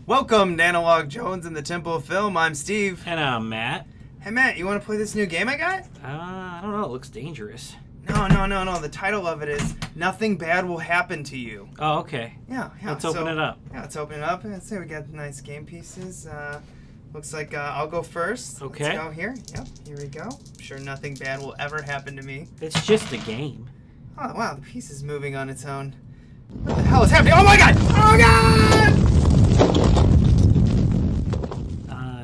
Welcome to Analog Jones and the Temple of Film. I'm Steve. And I'm Matt. Hey Matt, you want to play this new game I got? I don't know. It looks dangerous. No. The title of it is Nothing Bad Will Happen to You. Oh, okay. Yeah. Let's open it up. Yeah, let's open it up. Let's see, we got nice game pieces. Looks like I'll go first. Okay. Let's go here. Yep, here we go. I'm sure nothing bad will ever happen to me. It's just a game. Oh, wow, the piece is moving on its own. What the hell is happening? Oh my god! Oh god!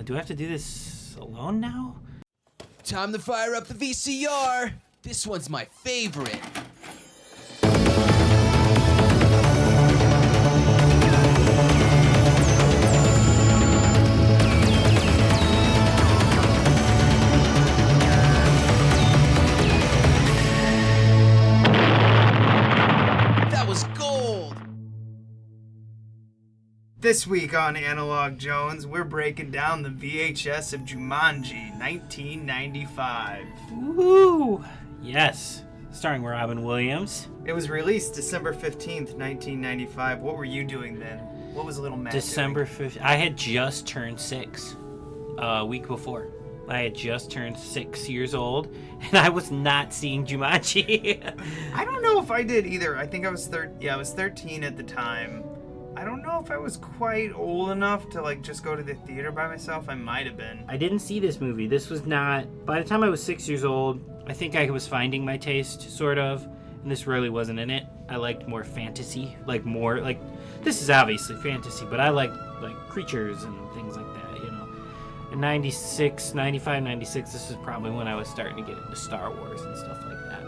Do I have to do this alone now? Time to fire up the VCR. This one's my favorite. That was gold. This week on Analog Jones, we're breaking down the VHS of Jumanji, 1995. Woo! Yes. Starring Robin Williams. It was released December 15th, 1995. What were you doing then? What was Little Matt December doing? 5th. I had just turned 6 a week before. I had just turned 6 years old, and I was not seeing Jumanji. I don't know if I did either. I think I was 13 at the time. I don't know if I was quite old enough to just go to the theater by myself. I might have been. I didn't see this movie. This was not... By the time I was 6 years old, I think I was finding my taste, sort of, and this really wasn't in it. I liked more fantasy, this is obviously fantasy, but I liked, creatures and things like that, you know. In 96, this is probably when I was starting to get into Star Wars and stuff like that.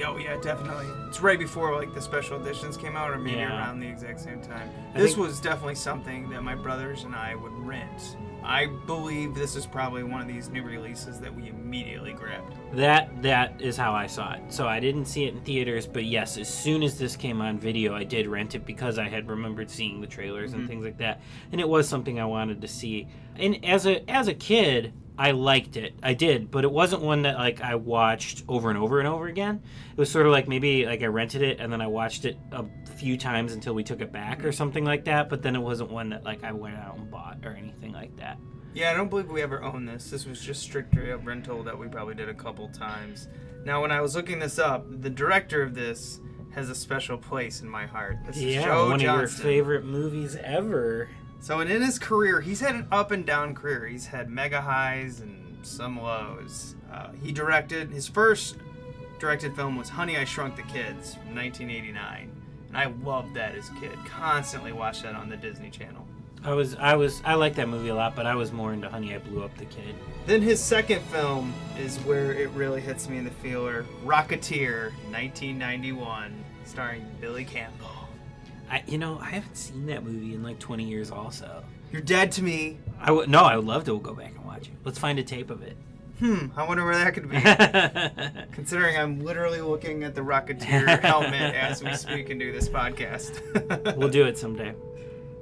Oh, yeah, definitely. It's right before, the special editions came out, or maybe around the exact same time. This was definitely something that my brothers and I would rent. I believe this is probably one of these new releases that we immediately grabbed. That is how I saw it. So I didn't see it in theaters, but yes, as soon as this came on video, I did rent it because I had remembered seeing the trailers and things like that. And it was something I wanted to see. And as a kid, I liked it. I did, but it wasn't one that I watched over and over and over again. It was sort of maybe I rented it and then I watched it a few times until we took it back or something like that, but then it wasn't one that I went out and bought or anything like that. Yeah, I don't believe we ever owned this. This was just strictly a rental that we probably did a couple times. Now, when I was looking this up, the director of this has a special place in my heart. This is Joe one Johnston. of your favorite movies ever. So, in his career, he's had an up and down career. He's had mega highs and some lows. His first directed film was Honey, I Shrunk the Kids from 1989. And I loved that as a kid. Constantly watched that on the Disney Channel. I liked that movie a lot, but I was more into Honey, I Blew Up the Kid. Then his second film is where it really hits me in the feeler. Rocketeer, 1991, starring Billy Campbell. I haven't seen that movie in 20 years also. You're dead to me. I would love to go back and watch it. Let's find a tape of it. I wonder where that could be. Considering I'm literally looking at the Rocketeer helmet as we speak and do this podcast. We'll do it someday.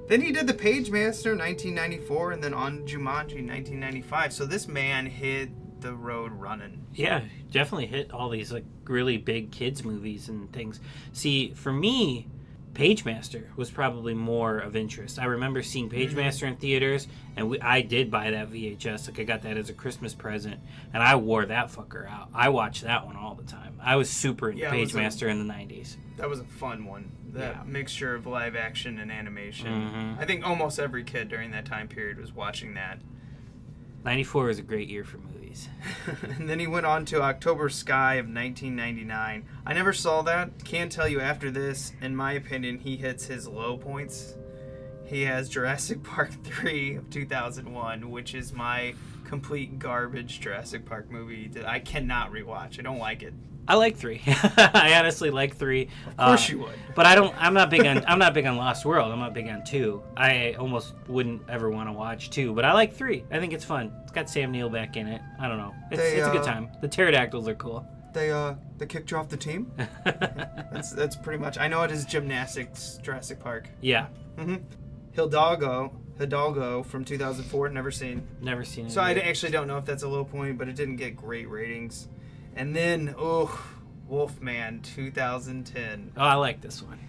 Then he did The Pagemaster, 1994, and then on Jumanji, 1995. So this man hit the road running. Yeah, definitely hit all these really big kids movies and things. See, for me, Pagemaster was probably more of interest. I remember seeing Pagemaster in theaters, and I did buy that VHS. I got that as a Christmas present, and I wore that fucker out. I watched that one all the time. I was super into Pagemaster in the 90s. That was a fun one. That mixture of live action and animation. I think almost every kid during that time period was watching that. 94 was a great year for movies. And then he went on to October Sky of 1999. I never saw that. Can't tell you after this, in my opinion, he hits his low points. He has Jurassic Park 3 of 2001, which is my complete garbage Jurassic Park movie that I cannot rewatch. I don't like it. I like 3. I honestly like 3. Of course you would. But I'm not big on Lost World. I'm not big on 2. I almost wouldn't ever want to watch 2, but I like 3. I think it's fun. It's got Sam Neill back in it. I don't know. It's a good time. The pterodactyls are cool. They kicked you off the team? That's pretty much. I know it is gymnastics Jurassic Park. Yeah. Hidalgo from 2004. Never seen it. So I actually don't know if that's a low point, but it didn't get great ratings. And then, Wolfman 2010. Oh, I like this one.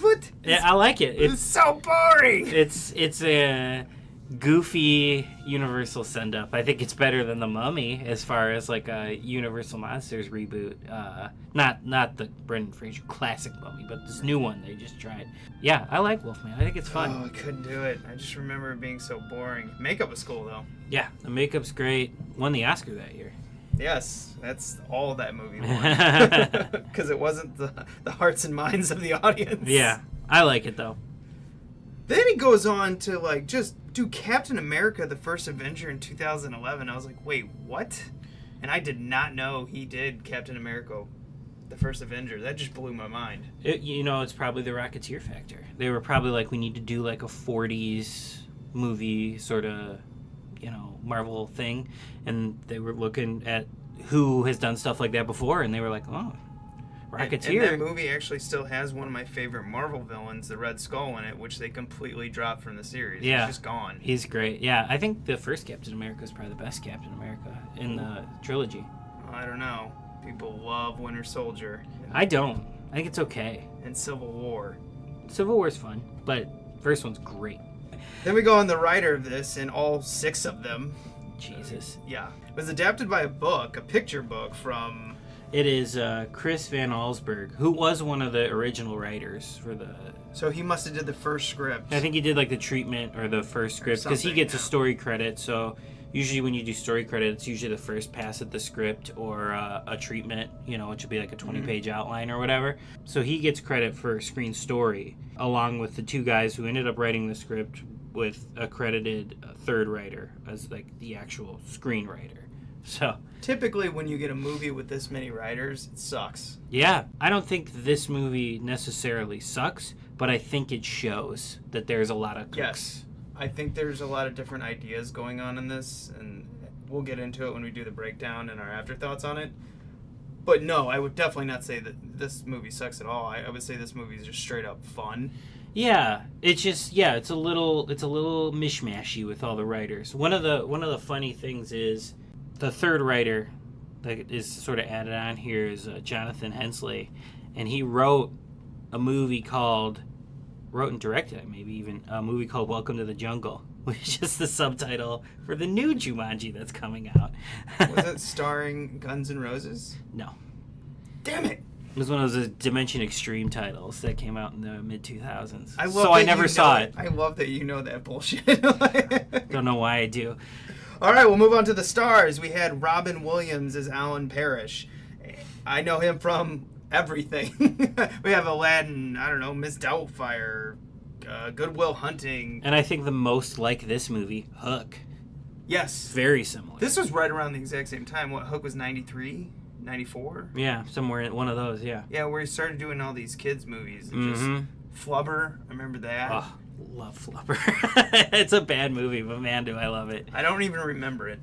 What? Yeah, I like it. It's so boring. It's a goofy Universal send-up. I think it's better than The Mummy as far as like a Universal Monsters reboot. Not the Brendan Fraser classic Mummy, but this new one they just tried. Yeah, I like Wolfman. I think it's fun. Oh, I couldn't do it. I just remember it being so boring. Makeup was cool though. Yeah, the makeup's great. Won the Oscar that year. Yes, that's all that movie won. Because it wasn't the hearts and minds of the audience. Yeah, I like it though. Then he goes on to like just do Captain America: The First Avenger in 2011. I was like, wait, what? And I did not know he did Captain America: The First Avenger. That just blew my mind. It's probably the Rocketeer factor. They were probably like, we need to do like a 40s movie sort of, Marvel thing, and they were looking at who has done stuff like that before, and they were like, oh, Rocketeer. And that movie actually still has one of my favorite Marvel villains, the Red Skull, in it, which they completely dropped from the series. Yeah. He's just gone. He's great. Yeah, I think the first Captain America is probably the best Captain America in the trilogy. I don't know. People love Winter Soldier. I don't. I think it's okay. And Civil War. Civil War's fun, but first one's great. Then we go on the writer of this, and all 6 of them. Jesus. Yeah. It was adapted by a picture book from... It is Chris Van Allsburg, who was one of the original writers for the... So he must have did the first script. I think he did like the treatment or the first script, because he gets a story credit, so usually when you do story credit, it's usually the first pass at the script or a treatment, which would be like a 20-page outline or whatever. So he gets credit for screen story, along with the 2 guys who ended up writing the script with a credited third writer as like the actual screenwriter. So typically when you get a movie with this many writers, it sucks. Yeah, I don't think this movie necessarily sucks, but I think it shows that there's a lot of cooks. Yes. I think there's a lot of different ideas going on in this, and we'll get into it when we do the breakdown and our afterthoughts on it. But no, I would definitely not say that this movie sucks at all. I would say this movie is just straight up fun. Yeah, it's a little mishmashy with all the writers. One of the funny things is the third writer that is sort of added on here is Jonathan Hensley, and he wrote and directed maybe even a movie called Welcome to the Jungle, which is the subtitle for the new Jumanji that's coming out. Was it starring Guns N' Roses? No. Damn it! It was one of those Dimension Extreme titles that came out in the mid-2000s. I never saw it. I love that you know that bullshit. Don't know why I do. All right, we'll move on to the stars. We had Robin Williams as Alan Parrish. I know him from everything. We have Aladdin, I don't know, Miss Doubtfire, Good Will Hunting. And I think the most like this movie, Hook. Yes. Very similar. This was right around the exact same time. What, Hook was 93? 94? Yeah, somewhere in one of those, yeah. Yeah, where he started doing all these kids' movies. And just Flubber, I remember that. Oh, love Flubber. It's a bad movie, but man, do I love it. I don't even remember it.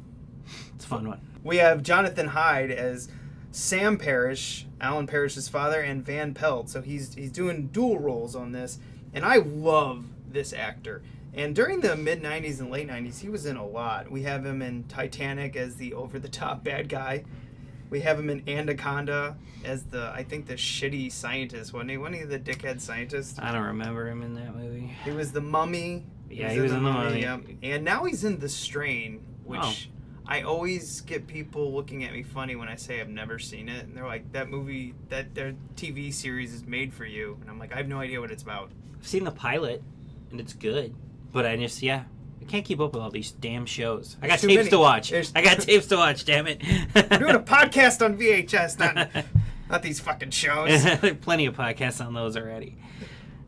It's a fun one. We have Jonathan Hyde as Sam Parrish, Alan Parrish's father, and Van Pelt. So he's doing dual roles on this. And I love this actor. And during the mid-90s and late 90s, he was in a lot. We have him in Titanic as the over-the-top bad guy. We have him in Anaconda as the shitty scientist, wasn't he? Wasn't he the dickhead scientist? I don't remember him in that movie. He was the Mummy. Yeah, he was in the Mummy. Yep. And now he's in The Strain, which I always get people looking at me funny when I say I've never seen it. And they're like, that movie, their TV series is made for you. And I'm like, I have no idea what it's about. I've seen the pilot, and it's good. But I can't keep up with all these damn shows. I got tapes to watch. Damn it. We're doing a podcast on VHS, not these fucking shows. Plenty of podcasts on those already.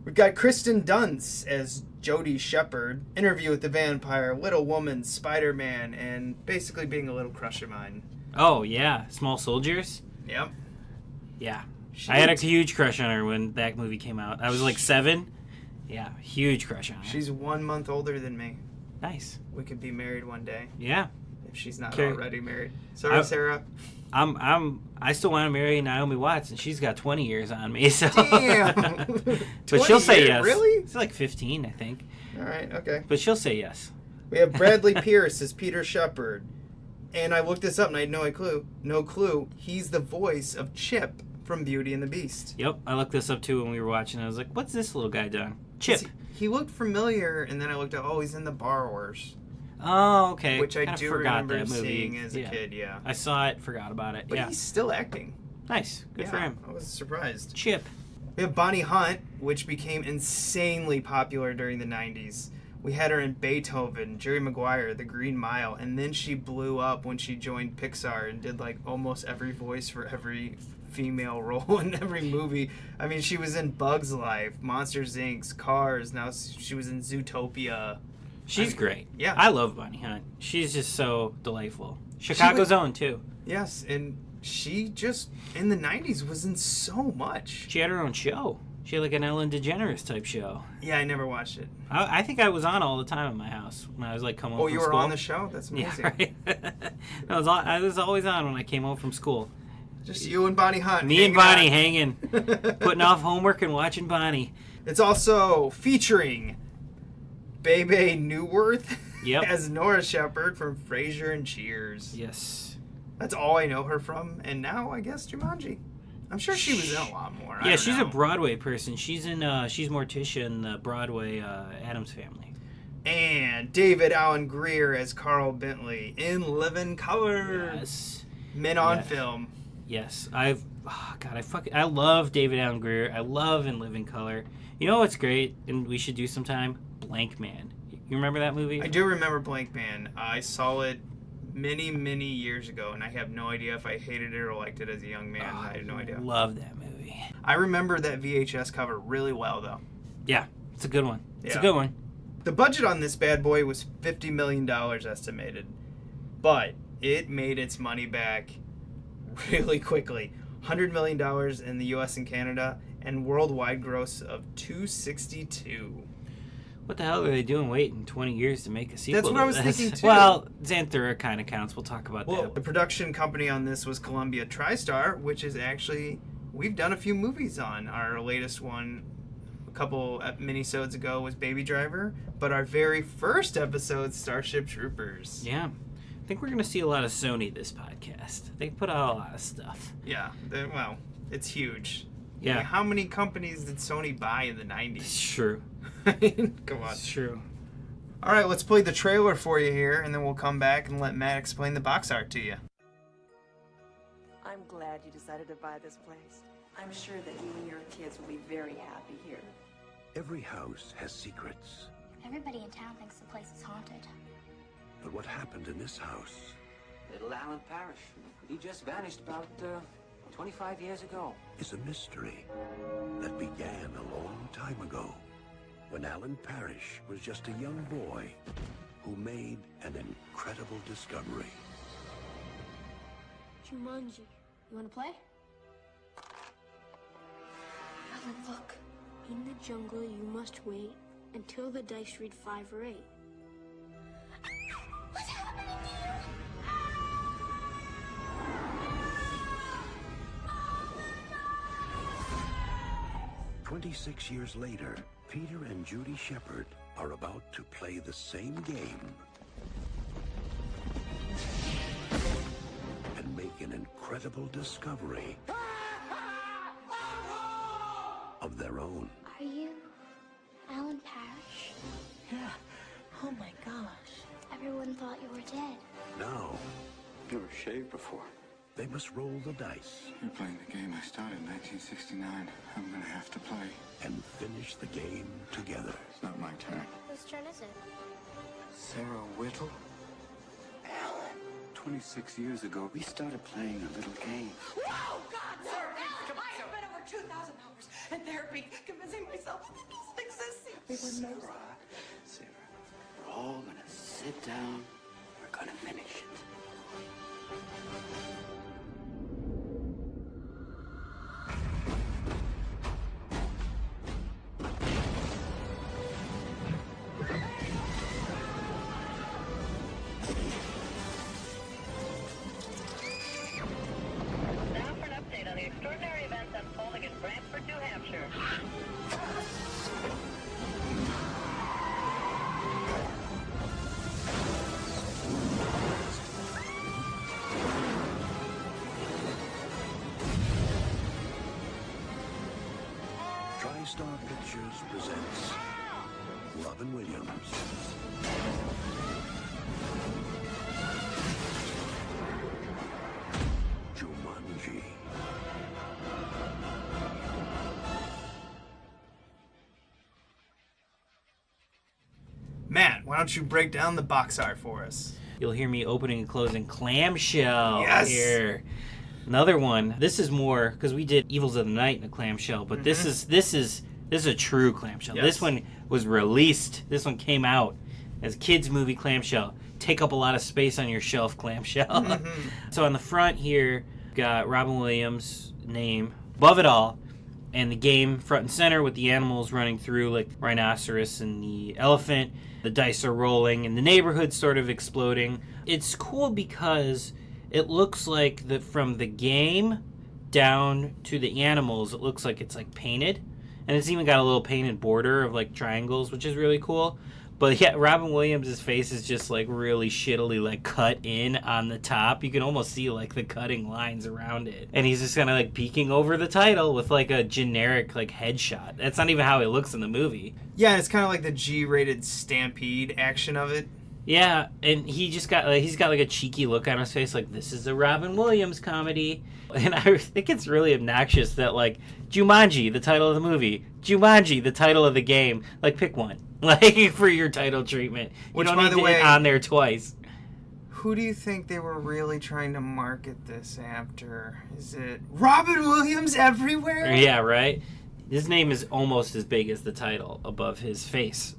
We've got Kirsten Dunst as Judy Shepherd, Interview with the Vampire, Little Woman, Spider-Man, and basically being a little crush of mine. Oh, yeah. Small Soldiers? Yep. Yeah. I had a huge crush on her when that movie came out. I was like 7. Yeah, huge crush on her. She's 1 month older than me. Nice. We could be married one day. Yeah. If she's not already married. Sorry, Sarah. I still want to marry Naomi Watts, and she's got 20 years on me. So. Damn. But she'll say yes. Really? It's like 15, I think. All right. Okay. But she'll say yes. We have Bradley Pierce as Peter Shepherd, and I looked this up and I had no clue. He's the voice of Chip from Beauty and the Beast. Yep, I looked this up too when we were watching. I was like, what's this little guy doing? Chip. He looked familiar, and then I looked at, he's in The Borrowers. Oh, okay. Which I Kinda do forgot remember that movie. seeing as a kid, yeah. I saw it, forgot about it. But yeah. he's still acting. Nice. Good for him. I was surprised. Chip. We have Bonnie Hunt, which became insanely popular during the 90s. We had her in Beethoven, Jerry Maguire, The Green Mile, and then she blew up when she joined Pixar and did like almost every voice for every female role in every movie. I mean, she was in Bug's Life, Monsters Inc., Cars, now she was in Zootopia. She's great. Yeah. I love Bonnie Hunt. She's just so delightful. Chicago's own, too. Yes, and she just, in the 90s, was in so much. She had her own show. She had like an Ellen DeGeneres type show. Yeah, I never watched it. I think I was on all the time in my house when I was like coming home from you school. were on the show? That's amazing. Yeah, right. I was always on when I came home from school. Just you and Bonnie Hunt. Me and Bonnie hanging, putting off homework and watching Bonnie. It's also featuring Bebe Neuwirth as Nora Shepherd from Frasier and Cheers. Yes. That's all I know her from. And now, I guess, Jumanji. I'm sure she was in a lot more. Yeah, she's a Broadway person. She's in. She's Morticia in the Broadway Addams Family. And David Alan Grier as Carl Bentley in Living Color. Yes. Men on Film. Yes, I love David Alan Grier. I love In Living Color. You know what's great, and we should do sometime? Blank Man. You remember that movie? I do remember Blank Man. I saw it many, many years ago, and I have no idea if I hated it or liked it as a young man. I have no idea. Love that movie. I remember that VHS cover really well, though. Yeah, it's a good one. It's a good one. The budget on this bad boy was $50 million estimated, but it made its money back really quickly. $100 million in the U.S. and Canada, and worldwide gross of $262. What the hell are they doing waiting 20 years to make a sequel? That's what I was thinking, too. Well, Xanthura kind of counts. We'll talk about that. The production company on this was Columbia TriStar, which is we've done a few movies on. Our latest one, a couple minisodes ago, was Baby Driver, but our very first episode, Starship Troopers. Yeah. I think we're going to see a lot of Sony this podcast. They put out a lot of stuff. Yeah. It's huge. Yeah. I mean, how many companies did Sony buy in the 90s? It's true. Come on. It's true. All right, let's play the trailer for you here, and then we'll come back and let Matt explain the box art to you. I'm glad you decided to buy this place. I'm sure that you and your kids will be very happy here. Every house has secrets. Everybody in town thinks the place is haunted. But what happened in this house? Little Alan Parrish. He just vanished about 25 years ago. Is a mystery that began a long time ago when Alan Parrish was just a young boy who made an incredible discovery. Jumanji. You want to play? Alan, look. In the jungle, you must wait until the dice read 5 or 8. What's happening to you? 26 years later, Peter and Judy Shepherd are about to play the same game and make an incredible discovery of their own. Are you Alan Parrish? Yeah. Oh my gosh. Everyone thought you were dead. Now, You were shaved before. they must roll the dice You're playing the game I started in 1969. I'm gonna have to play. and finish the game together. It's not my turn. Whose turn is it? Sarah Whittle? Alan. 26 years ago, we started playing a little game. Whoa, God, sir! I have spent over 2,000 hours in therapy convincing myself that this doesn't exist. Sarah, we're all gonna sit down. We're gonna finish it. Now for an update on the extraordinary events unfolding in Brantford, New Hampshire. Star Pictures presents Robin Williams. Jumanji. Matt, why don't you break down the box art for us? You'll hear me opening and closing clamshell Yes! here. Another one. This is more because we did Evils of the Night in a clamshell, but this is a true clamshell. Yes. This one was released. This one came out as a kids movie clamshell. Take up a lot of space on your shelf clamshell. So on the front here, got Robin Williams' name above it all, and the game front and center with the animals running through, like rhinoceros and the elephant. The dice are rolling and the neighborhood's sort of exploding. It's cool because it looks like from the game down to the animals, it looks like it's like painted. And it's even got a little painted border of like triangles, which is really cool. But yeah, Robin Williams' face is just like really shittily like cut in on the top. You can almost see like the cutting lines around it. And he's just kind of like peeking over the title with like a generic like headshot. That's not even how it looks in the movie. Yeah, it's kind of like the G-rated Stampede action of it. Yeah, and he's got like a cheeky look on his face, like this is a Robin Williams comedy. And I think it's really obnoxious that like Jumanji, the title of the movie, Jumanji, the title of the game, like pick one, like for your title treatment. Which, you don't by need the to way, on there twice. Who do you think they were really trying to market this after? Is it Robin Williams everywhere? Yeah, right. His name is almost as big as the title above his face.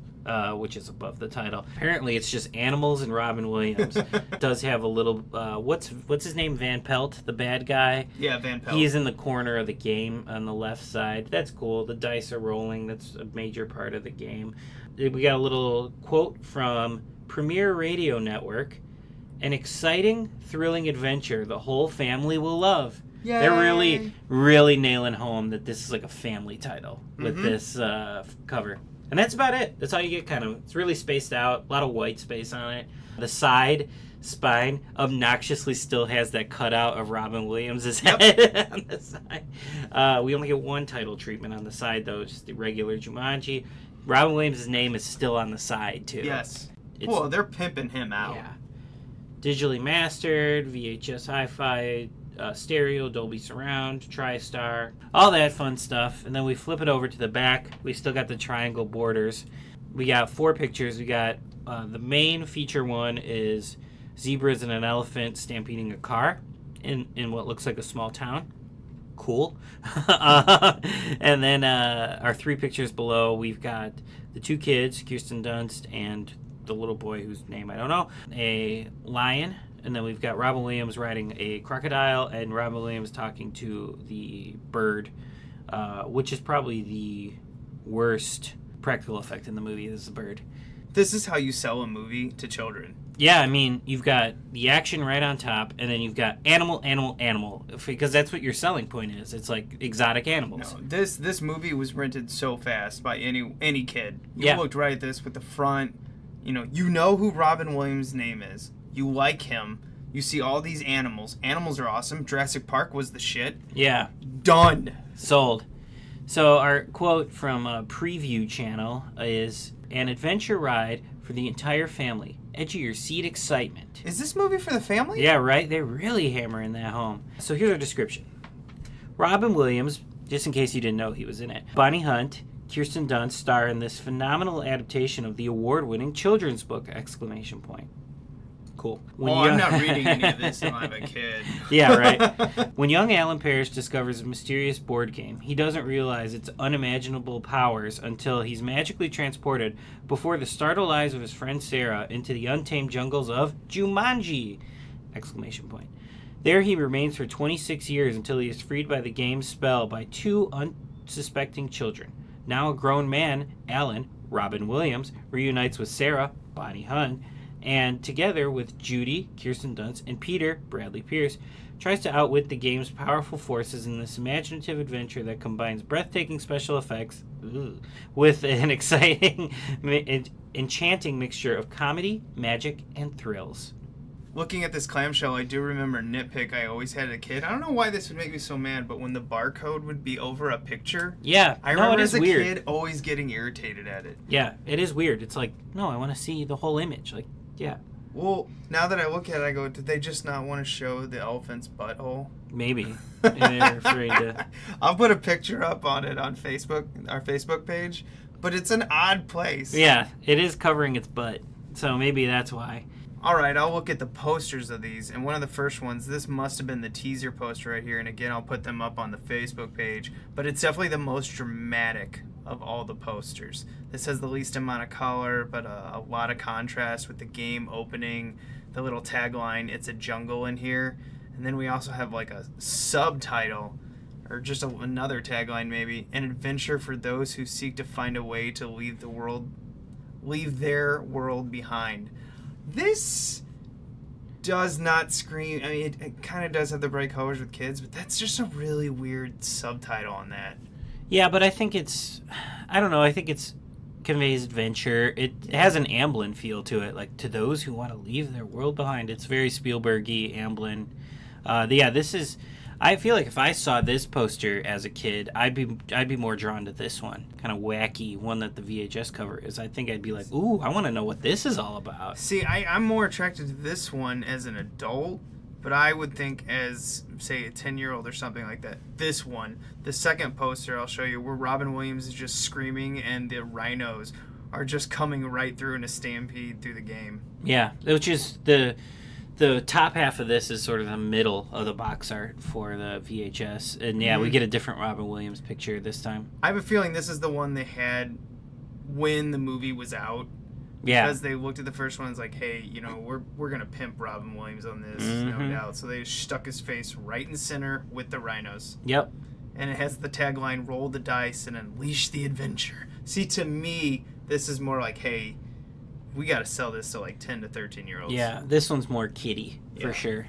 Which is above the title. Apparently, it's just animals and Robin Williams. Does have a little. What's his name? Van Pelt, the bad guy. Yeah, Van Pelt. He's in the corner of the game on the left side. That's cool. The dice are rolling. That's a major part of the game. We got a little quote from Premier Radio Network. An exciting, thrilling adventure the whole family will love. Yay. They're really, really nailing home that this is like a family title with this cover. And that's about it. That's all you get, kind of. It's really spaced out. A lot of white space on it. The side spine obnoxiously still has that cutout of Robin Williams' head on the side. We only get one title treatment on the side, though. Just the regular Jumanji. Robin Williams' name is still on the side, too. Yes. Well, they're pimping him out. Yeah. Digitally mastered, VHS hi-fi, stereo, Dolby Surround, TriStar, all that fun stuff. And then we flip it over to the back. We still got the triangle borders. We got 4 pictures. We got the main feature one is zebras and an elephant stampeding a car in what looks like a small town. Cool. And then our 3 pictures below, we've got the 2 kids, Kirsten Dunst and the little boy whose name I don't know, a lion. And then we've got Robin Williams riding a crocodile and Robin Williams talking to the bird, which is probably the worst practical effect in the movie is the bird. This is how you sell a movie to children. Yeah, I mean, you've got the action right on top, and then you've got animal, because that's what your selling point is. It's like exotic animals. No, this movie was rented so fast by any kid. You Yeah. looked right at this with the front. You know who Robin Williams' name is. You like him. You see all these animals. Animals are awesome. Jurassic Park was the shit. Yeah. Done. Sold. So our quote from a preview channel is, an adventure ride for the entire family. Edge of your seat excitement. Is this movie for the family? Yeah, right? They're really hammering that home. So here's our description. Robin Williams, just in case you didn't know he was in it. Bonnie Hunt, Kirsten Dunst star in this phenomenal adaptation of the award-winning children's book! Cool. I'm not reading any of this until I'm a kid. Yeah, right. When young Alan Parrish discovers a mysterious board game, he doesn't realize its unimaginable powers until he's magically transported before the startled eyes of his friend Sarah into the untamed jungles of Jumanji! There he remains for 26 years until he is freed by the game's spell by 2 unsuspecting children. Now a grown man, Alan, Robin Williams, reunites with Sarah, Bonnie Hunt, and together with Judy, Kirsten Dunst, and Peter, Bradley Pierce, tries to outwit the game's powerful forces in this imaginative adventure that combines breathtaking special effects with an exciting, enchanting mixture of comedy, magic, and thrills. Looking at this clamshell, I do remember a nitpick I always had as a kid. I don't know why this would make me so mad, but when the barcode would be over a picture, Yeah, I remember as a kid always getting irritated at it. Yeah, it is weird. It's like, no, I want to see the whole image. Like, yeah. Well, now that I look at it, I go, did they just not want to show the elephant's butthole? Maybe. And they're afraid to... I'll put a picture up on it on Facebook, our Facebook page, but it's an odd place. Yeah, it is covering its butt. So maybe that's why. All right, I'll look at the posters of these, and one of the first ones, this must have been the teaser poster right here, and again, I'll put them up on the Facebook page, but it's definitely the most dramatic of all the posters. This has the least amount of color, but a lot of contrast with the game opening, the little tagline, "It's a jungle in here," and then we also have like a subtitle, or just another tagline maybe, "An adventure for those who seek to find a way to leave their world behind." This does not scream. I mean, it kind of does have the bright colors with kids, but that's just a really weird subtitle on that. Yeah, but I think I don't know, I think it's conveys adventure. It has an Amblin feel to it, like, to those who want to leave their world behind. It's very Spielberg-y, Amblin. Yeah, this is... I feel like if I saw this poster as a kid, I'd be more drawn to this one, kind of wacky one that the VHS cover is. I think I'd be like, ooh, I want to know what this is all about. See, I'm more attracted to this one as an adult, but I would think as, say, a 10-year-old or something like that. This one, the second poster I'll show you, where Robin Williams is just screaming and the rhinos are just coming right through in a stampede through the game. Yeah, which is the top half of this is sort of the middle of the box art for the VHS. And yeah, we get a different Robin Williams picture this time. I have a feeling this is the one they had when the movie was out. Yeah. Because they looked at the first one and was like, hey, you know, we're going to pimp Robin Williams on this, no doubt. So they stuck his face right in center with the rhinos. Yep. And it has the tagline, "Roll the dice and unleash the adventure." See, to me, this is more like, hey, we got to sell this to like 10 to 13-year-olds. Yeah, this one's more kiddie, for sure.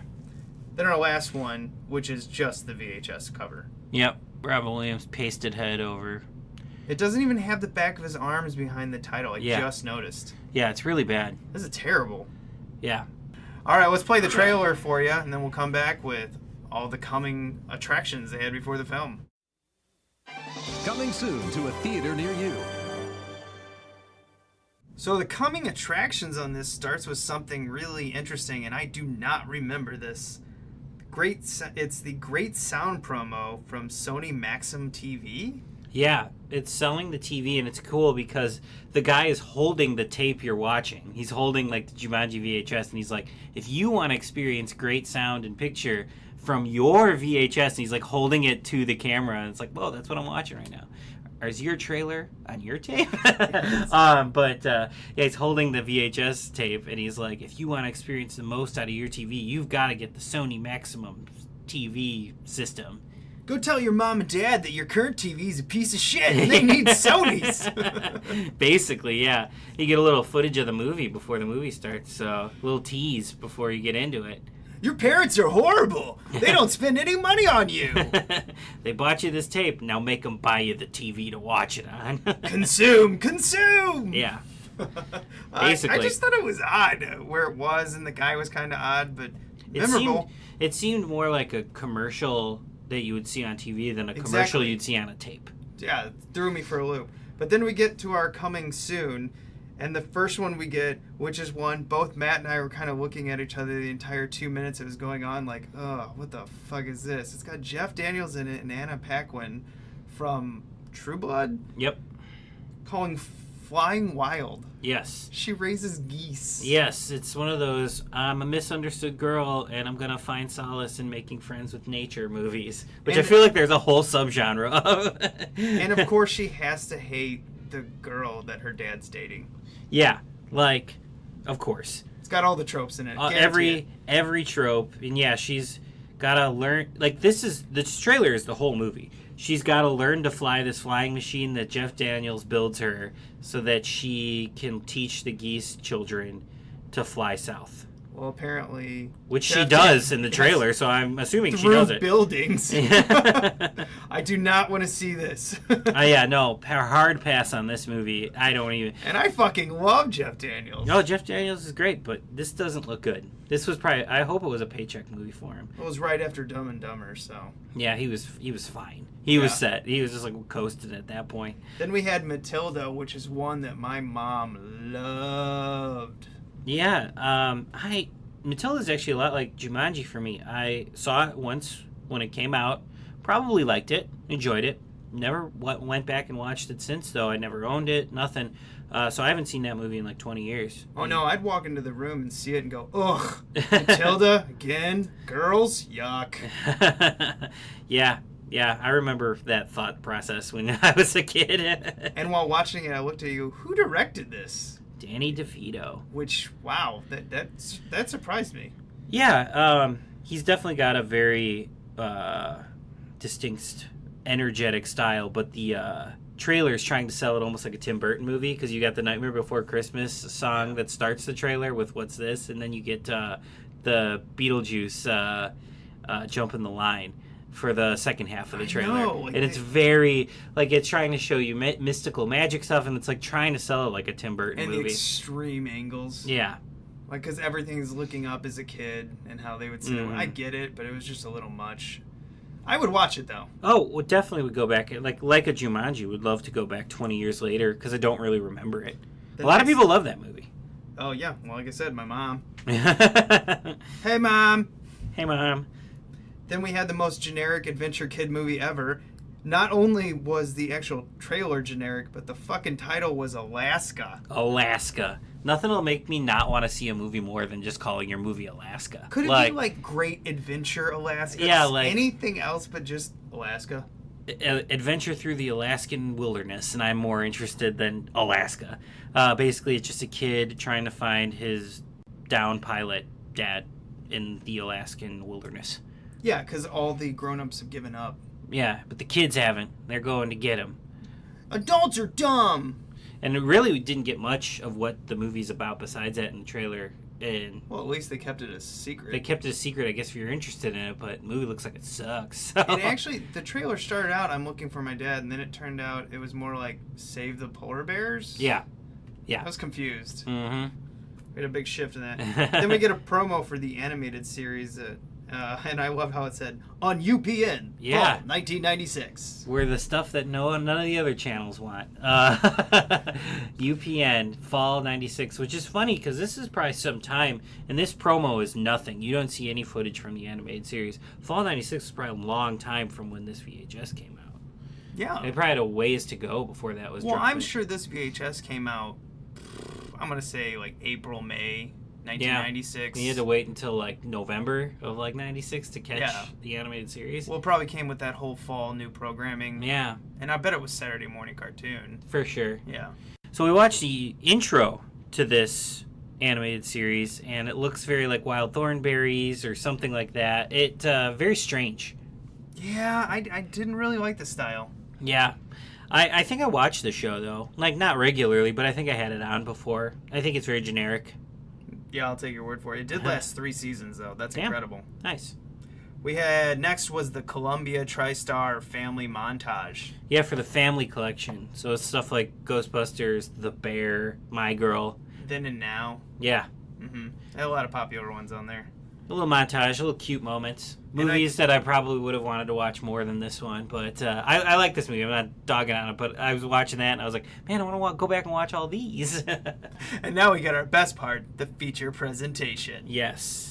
Then our last one, which is just the VHS cover. Yep, Robin Williams pasted head over. It doesn't even have the back of his arms behind the title. I just noticed. Yeah, it's really bad. This is terrible. Yeah. All right, let's play the trailer for you, and then we'll come back with all the coming attractions they had before the film. Coming soon to a theater near you. So the coming attractions on this starts with something really interesting, and I do not remember this. It's the Great Sound promo from Sony Maxim TV. Yeah, it's selling the TV, and it's cool because the guy is holding the tape you're watching. He's holding like the Jumanji VHS, and he's like, if you want to experience great sound and picture from your VHS, and he's like holding it to the camera, and it's like, whoa, that's what I'm watching right now. Is your trailer on your tape? Yeah, he's holding the VHS tape, and he's like, if you want to experience the most out of your TV, you've got to get the Sony Maximum TV system. Go tell your mom and dad that your current TV is a piece of shit and they need Sonys. Basically, yeah. You get a little footage of the movie before the movie starts, so a little tease before you get into it. Your parents are horrible. They don't spend any money on you. They bought you this tape. Now make them buy you the TV to watch it on. Consume! Yeah. Basically. I just thought it was odd where it was, and the guy was kind of odd, but memorable. It seemed more like a commercial that you would see on TV than a commercial you'd see on a tape. Yeah, it threw me for a loop. But then we get to our coming soon, and the first one we get, which is one both Matt and I were kind of looking at each other the entire 2 minutes it was going on, like, oh, what the fuck is this? It's got Jeff Daniels in it and Anna Paquin from True Blood. Yep. Calling Flying Wild. Yes. She raises geese. Yes, it's one of those, I'm a misunderstood girl and I'm going to find solace in making friends with nature movies, which I feel like there's a whole subgenre of. And of course she has to hate the girl that her dad's dating. Yeah, like, of course. It's got all the tropes in it. Every trope, and yeah, she's got to learn, like, this trailer is the whole movie. She's got to learn to fly this flying machine that Jeff Daniels builds her so that she can teach the geese children to fly south. Well, apparently... Which she does in the trailer, so I'm assuming she does it. Buildings. I do not want to see this. Yeah, no. Hard pass on this movie. I don't even... And I fucking love Jeff Daniels. No, Jeff Daniels is great, but this doesn't look good. This was probably... I hope it was a paycheck movie for him. It was right after Dumb and Dumber, so... Yeah, he was fine. He was set. He was just like coasted at that point. Then we had Matilda, which is one that my mom loved. Yeah, Matilda's actually a lot like Jumanji for me. I saw it once when it came out, probably liked it, enjoyed it. Never went back and watched it since, though. I never owned it, nothing. So I haven't seen that movie in like 20 years. Oh, no, I'd walk into the room and see it and go, ugh, Matilda, again, girls, yuck. Yeah, I remember that thought process when I was a kid. And while watching it, I looked at you, who directed this? Danny DeVito. Which, wow, that surprised me. Yeah, he's definitely got a very distinct, energetic style, but the trailer is trying to sell it almost like a Tim Burton movie, because you got the Nightmare Before Christmas song that starts the trailer with What's This, and then you get the Beetlejuice Jump in the Line for the second half of the trailer. And it's very, like, it's trying to show you mystical magic stuff, and it's like trying to sell it like a Tim Burton movie. And the extreme angles. Yeah. Like, because everything's looking up as a kid and how they would see it. I get it, but it was just a little much. I would watch it, though. Oh, well, definitely would go back. Like a Jumanji, would love to go back 20 years later, because I don't really remember it. A lot of people love that movie. Oh, yeah. Well, like I said, my mom. Hey, Mom. Hey, Mom. Then we had the most generic adventure kid movie ever. Not only was the actual trailer generic, but the fucking title was Alaska. Alaska. Nothing will make me not want to see a movie more than just calling your movie Alaska. Could it be like Great Adventure Alaska? Yeah, like anything else but just Alaska. Adventure through the Alaskan wilderness, and I'm more interested than Alaska. Basically, it's just a kid trying to find his down pilot dad in the Alaskan wilderness. Yeah, because all the grown-ups have given up. Yeah, but the kids haven't. They're going to get him. Adults are dumb! And really, we didn't get much of what the movie's about besides that in the trailer. And well, at least they kept it a secret. They kept it a secret, I guess, if you're interested in it, but the movie looks like it sucks. So. And actually, the trailer started out, I'm looking for my dad, and then it turned out it was more like Save the Polar Bears? Yeah. I was confused. Mm-hmm. We had a big shift in that. Then we get a promo for the animated series that... and I love how it said, on UPN, fall 1996. Where the stuff that none of the other channels want. UPN, fall 96, which is funny because this is probably some time, and this promo is nothing. You don't see any footage from the animated series. Fall 96 is probably a long time from when this VHS came out. Yeah. They probably had a ways to go before that was dropped. Well, I'm sure this VHS came out, I'm going to say like April, May 1996. Yeah. You had to wait until like November of like 96 to catch the animated series. Well, it probably came with that whole fall new programming. Yeah. And I bet it was Saturday morning cartoon. For sure. Yeah. So we watched the intro to this animated series, and it looks very like Wild Thornberries or something like that. It very strange. Yeah, I didn't really like the style. Yeah. I think I watched the show, though. Like, not regularly, but I think I had it on before. I think it's very generic. Yeah, I'll take your word for it. It did last 3 seasons, though. That's incredible. Nice. We had, next was the Columbia TriStar Family Montage. Yeah, for the family collection. So it's stuff like Ghostbusters, The Bear, My Girl. Then and Now. Yeah. Mm-hmm. They had a lot of popular ones on there. A little montage, a little cute moments. Movies that I probably would have wanted to watch more than this one. But I like this movie. I'm not dogging on it, but I was watching that and I was like, man, I want to go back and watch all these. And now we get our best part, the feature presentation. Yes.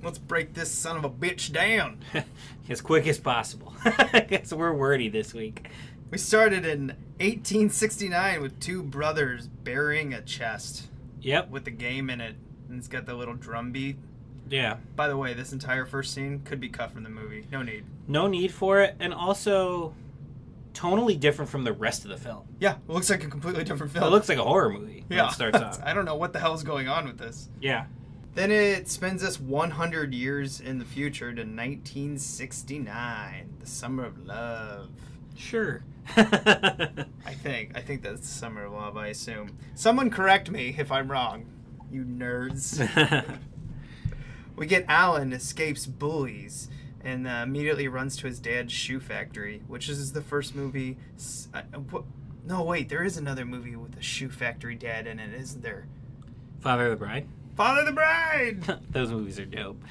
Let's break this son of a bitch down. As quick as possible. I guess we're wordy this week. We started in 1869 with 2 brothers burying a chest. Yep. With the game in it. And it's got the little drum beat. Yeah. By the way, this entire first scene could be cut from the movie. No need. No need for it. And also, tonally different from the rest of the film. Yeah, it looks like a completely different film. It looks like a horror movie when it starts off. I don't know what the hell's going on with this. Yeah. Then it spins us 100 years in the future to 1969, the Summer of Love. Sure. I think that's the Summer of Love, I assume. Someone correct me if I'm wrong, you nerds. We get Alan escapes bullies and immediately runs to his dad's shoe factory, which is the first movie. No, wait, there is another movie with a shoe factory dad in it, isn't there? Father of the Bride? Father of the Bride! Those movies are dope.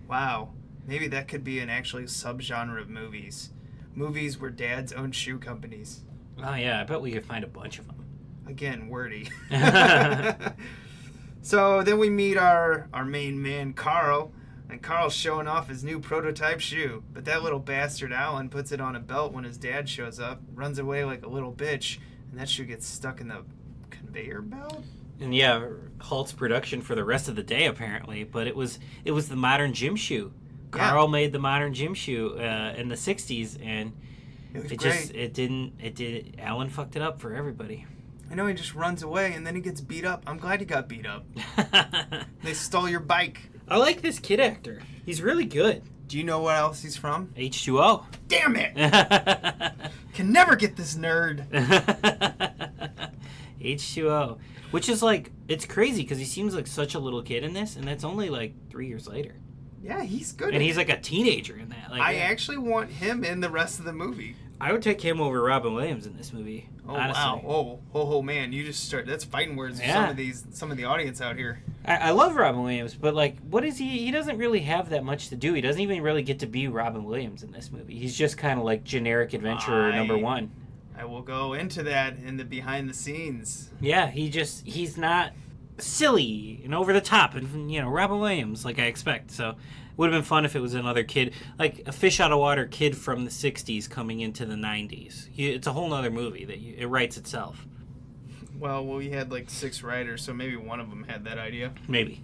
Wow. Maybe that could be an actually subgenre of movies. Movies where dads own shoe companies. Oh, yeah, I bet we could find a bunch of them. Again, wordy. So then we meet our main man, Carl. And Carl's showing off his new prototype shoe. But that little bastard Alan puts it on a belt when his dad shows up, runs away like a little bitch, and that shoe gets stuck in the conveyor belt? And yeah, halts production for the rest of the day apparently. But it was the modern gym shoe. Carl made the modern gym shoe in the 60s, and Alan fucked it up for everybody. I know, he just runs away and then he gets beat up. I'm glad he got beat up. They stole your bike. I like this kid actor. He's really good. Do you know what else he's from? H2O. Damn it! Can never get this nerd. H2O. Which is like, it's crazy because he seems like such a little kid in this, and that's only like 3 years later. Yeah, he's good. And he's like a teenager in that. Like, I actually want him in the rest of the movie. I would take him over Robin Williams in this movie. Oh, honestly. wow. Oh, man. You just start... That's fighting words for some of the audience out here. I love Robin Williams, but like, what is he? He doesn't really have that much to do. He doesn't even really get to be Robin Williams in this movie. He's just kind of like generic adventurer number one. I will go into that in the behind the scenes. Yeah, he's not silly and over the top and, you know, Robin Williams like I expect. So it would have been fun if it was another kid, like a fish out of water kid from the 60s coming into the 90s. It's a whole nother movie that it writes itself. Well, we had like 6 writers, so maybe one of them had that idea. Maybe.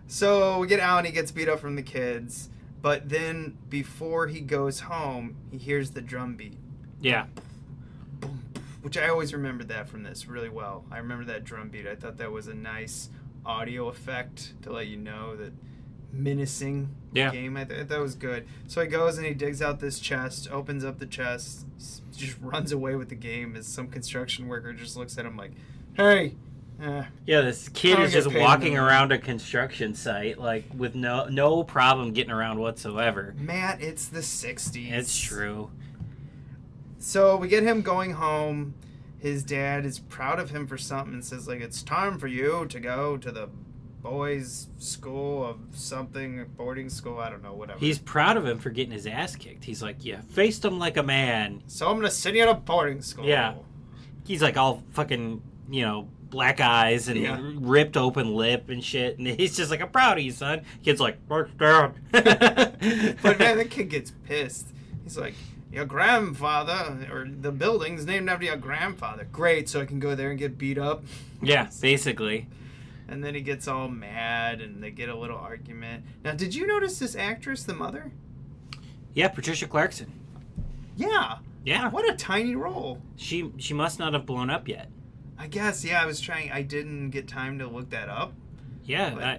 So we get Alan, he gets beat up from the kids, but then before he goes home, he hears the drum beat. Yeah. Which I always remembered that from this really well. I remember that drum beat. I thought that was a nice audio effect to let you know that menacing game. I thought that was good. So he goes and he digs out this chest, opens up the chest, just runs away with the game as some construction worker just looks at him like, hey. Yeah, this kid is just walking around a construction site like with no problem getting around whatsoever. Matt, it's the 60s. It's true. So we get him going home. His dad is proud of him for something and says, like, it's time for you to go to the boys' school of something, boarding school, I don't know, whatever. He's proud of him for getting his ass kicked. He's like, yeah, faced him like a man. So I'm going to send you to boarding school. Yeah. He's like all fucking, you know, black eyes and ripped open lip and shit. And he's just like, I'm proud of you, son. Kid's like, "Mark down." But man, the kid gets pissed. He's like, your grandfather, or the building's named after your grandfather. Great, so I can go there and get beat up. Yeah, basically. And then he gets all mad, and they get a little argument. Now, did you notice this actress, the mother? Yeah, Patricia Clarkson. Yeah. Yeah. What a tiny role. She must not have blown up yet. I guess, yeah, I didn't get time to look that up. Yeah,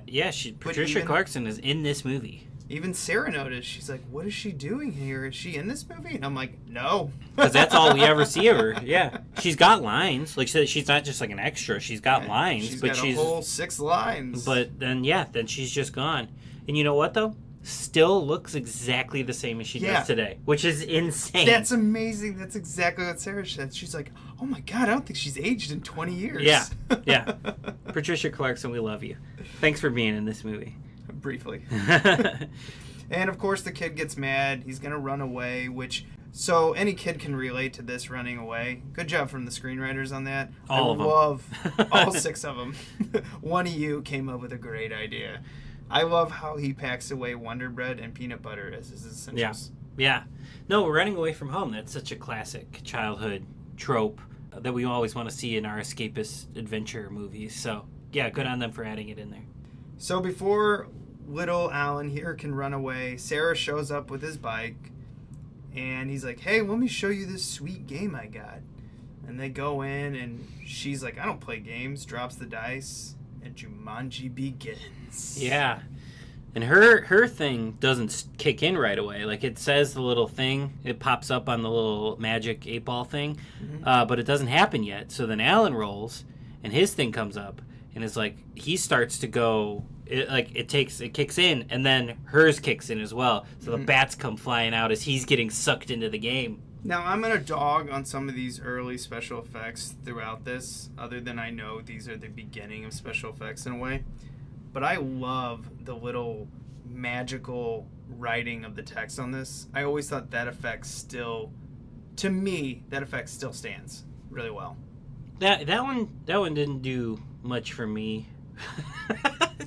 Patricia Clarkson is in this movie. Even Sarah noticed. She's like, what is she doing here? Is she in this movie? And I'm like, no. Because that's all we ever see of her. Yeah. She's got lines. Like, she's not just like an extra. She's got lines. She's got a whole 6 lines. But then she's just gone. And you know what, though? Still looks exactly the same as she does today, which is insane. That's amazing. That's exactly what Sarah said. She's like, oh my God, I don't think she's aged in 20 years. Yeah. Yeah. Patricia Clarkson, we love you. Thanks for being in this movie. Briefly. And of course the kid gets mad. He's gonna run away, so any kid can relate to this, running away. Good job from the screenwriters on that. All of them. I love all 6 of them. One of you came up with a great idea. I love how he packs away Wonder Bread and peanut butter as his essentials. Yeah. No, running away from home, that's such a classic childhood trope that we always want to see in our escapist adventure movies. So yeah, good on them for adding it in there. So before little Alan here can run away, Sarah shows up with his bike. And he's like, hey, let me show you this sweet game I got. And they go in, and she's like, I don't play games, drops the dice, and Jumanji begins. Yeah. And her thing doesn't kick in right away. Like, it says the little thing, it pops up on the little magic 8-ball thing, but it doesn't happen yet. So then Alan rolls, and his thing comes up, and it's like, he starts to go, it kicks in, and then hers kicks in as well. So the bats come flying out as he's getting sucked into the game. Now, I'm going to dog on some of these early special effects throughout this, other than I know these are the beginning of special effects in a way. But I love the little magical writing of the text on this. I always thought that effect still, to me, that effect still stands really well. That one didn't do much for me.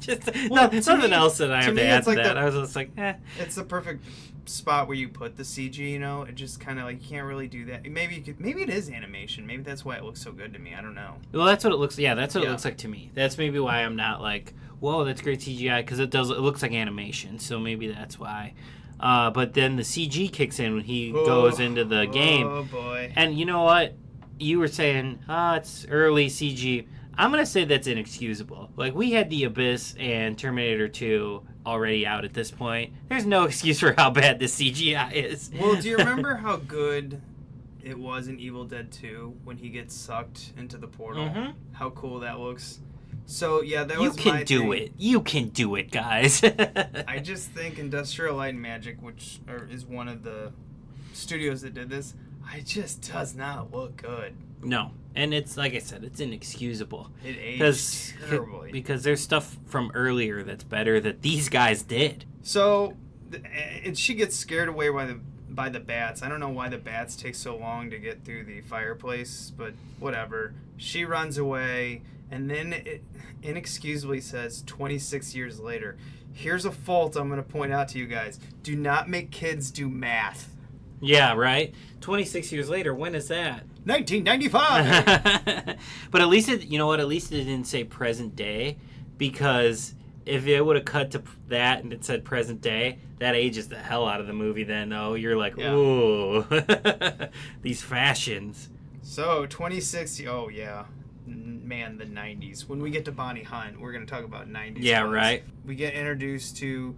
Something else that I have to add to that. I was just like, eh. It's the perfect spot where you put the CG, you know? It just kind of like, you can't really do that. Maybe it is animation. Maybe that's why it looks so good to me. I don't know. Well, that's what it looks. Yeah, that's what it looks like to me. That's maybe why I'm not like, whoa, that's great CGI, because it looks like animation. So maybe that's why. But then the CG kicks in when he goes into the game. Oh boy! And you know what? You were saying, it's early CG. I'm gonna say that's inexcusable. Like, we had The Abyss and Terminator 2 already out at this point. There's no excuse for how bad the CGI is. Well, do you remember how good it was in Evil Dead 2 when he gets sucked into the portal? Mm-hmm. How cool that looks. So, yeah, that you was can my do thing. it. You can do it, guys. I just think Industrial Light and Magic, which is one of the studios that did this, it just does not look good. No. And it's, like I said, it's inexcusable. It aged terribly. Because there's stuff from earlier that's better that these guys did. So, and she gets scared away by the bats. I don't know why the bats take so long to get through the fireplace, but whatever. She runs away, and then it inexcusably says 26 years later. Here's a fault I'm going to point out to you guys. Do not make kids do math. Yeah, right? 26 years later, when is that? 1995! But at least at least it didn't say present day, because if it would have cut to that and it said present day, that ages the hell out of the movie then, though. You're like, ooh, these fashions. So, 26, oh yeah. Man, the 90s. When we get to Bonnie Hunt, we're going to talk about 90s. Yeah, films. right. We get introduced to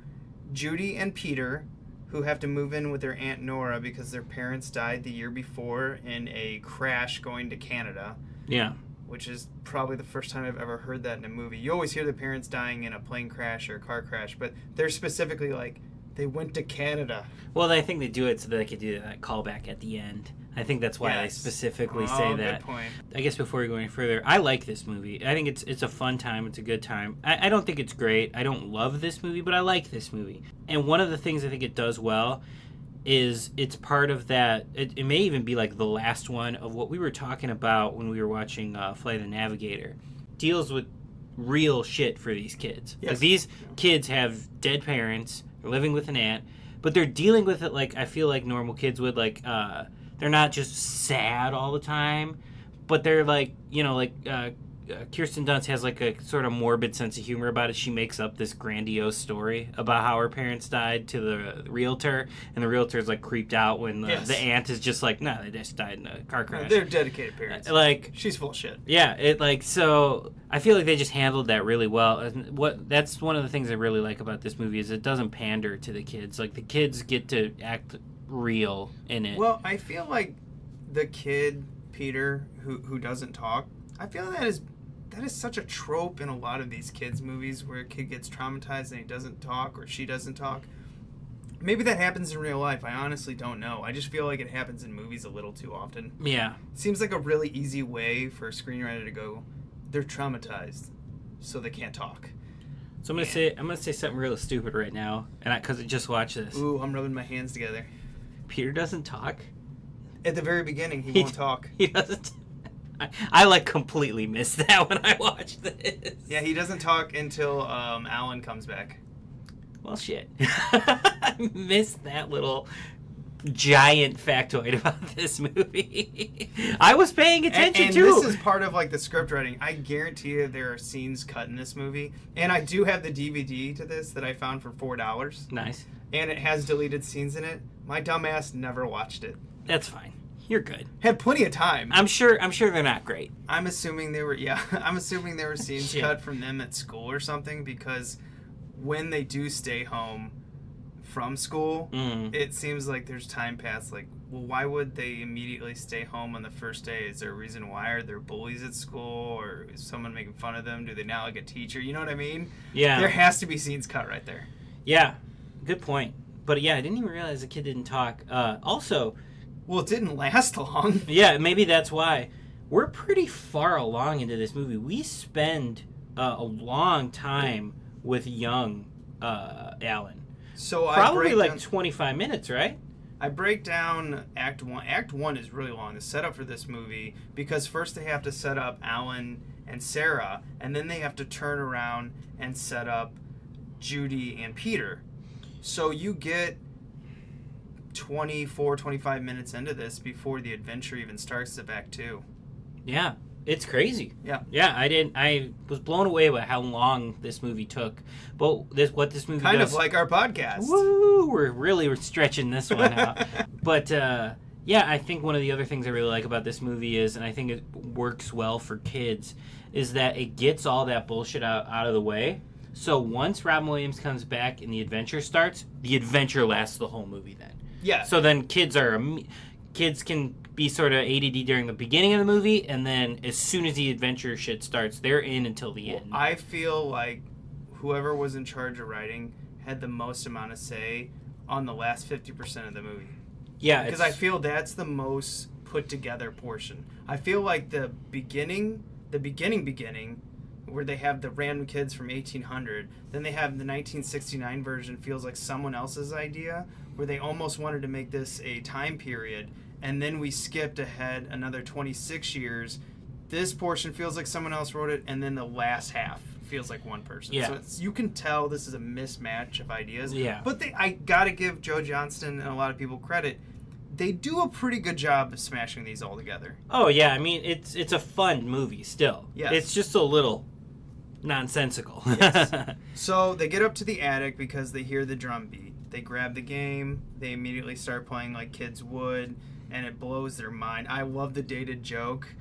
Judy and Peter, who have to move in with their Aunt Nora because their parents died the year before in a crash going to Canada. Yeah. Which is probably the first time I've ever heard that in a movie. You always hear the parents dying in a plane crash or a car crash, but they're specifically like, they went to Canada. Well, I think they do it so that they could do that callback at the end. I think that's why they specifically say that. Good point. I guess before we go any further, I like this movie. I think it's a fun time. It's a good time. I don't think it's great. I don't love this movie, but I like this movie. And one of the things I think it does well is it's part of that. It may even be like the last one of what we were talking about when we were watching Flight of the Navigator. Deals with real shit for these kids. Yes. Like, these kids have dead parents. They're living with an aunt, but they're dealing with it like I feel like normal kids would. Like, they're not just sad all the time, but they're like, Kirsten Dunst has like a sort of morbid sense of humor about it. She makes up this grandiose story about how her parents died to the realtor, and the realtor's like creeped out when the aunt is just like, no, they just died in a car crash. They're dedicated parents. Like, she's full of shit. Yeah, so I feel like they just handled that really well. That's one of the things I really like about this movie is it doesn't pander to the kids. Like, the kids get to act real in it. Well, I feel like the kid Peter who doesn't talk, I feel that is such a trope in a lot of these kids movies where a kid gets traumatized and he doesn't talk or she doesn't talk. Maybe that happens in real life. I honestly don't know. I just feel like it happens in movies a little too often. Yeah. It seems like a really easy way for a screenwriter to go, they're traumatized, so they can't talk. So I'm gonna say something real stupid right now, and because I just watched this. Ooh, I'm rubbing my hands together. Peter doesn't talk. At the very beginning, he won't talk. He doesn't. I like completely missed that when I watched this. Yeah, he doesn't talk until Alan comes back. Well, shit. I missed that little giant factoid about this movie. I was paying attention too. And this is part of like the script writing. I guarantee you there are scenes cut in this movie, and I do have the DVD to this that I found for $4. Nice. And it has deleted scenes in it. My dumbass never watched it. That's fine. You're good. Had plenty of time. I'm sure they're not great. I'm assuming they were scenes cut from them at school or something, because when they do stay home from school, it seems like there's time passed. Like, well, why would they immediately stay home on the first day? Is there a reason why? Are there bullies at school, or is someone making fun of them? Do they not like a teacher? You know what I mean? Yeah. There has to be scenes cut right there. Yeah, good point. But yeah, I didn't even realize the kid didn't talk. Also, well, it didn't last long. Yeah, maybe that's why. We're pretty far along into this movie. We spend a long time with young Alan. So probably like 25 minutes, right? I break down Act 1. Act 1 is really long, the setup for this movie, because first they have to set up Alan and Sarah, and then they have to turn around and set up Judy and Peter. So you get 25 minutes into this before the adventure even starts at Act 2. Yeah, it's crazy. Yeah. Yeah, I was blown away by how long this movie took. But what this movie kind does, of like our podcast. Woo! We're stretching this one out. But yeah, I think one of the other things I really like about this movie is, and I think it works well for kids, is that it gets all that bullshit out of the way. So once Robin Williams comes back and the adventure starts, the adventure lasts the whole movie then. Yeah. So then kids can be sort of ADD during the beginning of the movie, and then as soon as the adventure shit starts, they're in until the end. I feel like whoever was in charge of writing had the most amount of say on the last 50% of the movie. Yeah. Because I feel that's the most put together portion. I feel like the beginning, where they have the random kids from 1800, then they have the 1969 version, feels like someone else's idea, where they almost wanted to make this a time period, and then we skipped ahead another 26 years. This portion feels like someone else wrote it, and then the last half feels like one person. Yeah. So you can tell this is a mismatch of ideas. Yeah. But I gotta give Joe Johnston and a lot of people credit. They do a pretty good job of smashing these all together. Oh yeah, I mean it's a fun movie still. Yes. It's just a little nonsensical. Yes. So they get up to the attic because they hear the drum beat. They grab the game. They immediately start playing like kids would, and it blows their mind. I love the dated joke.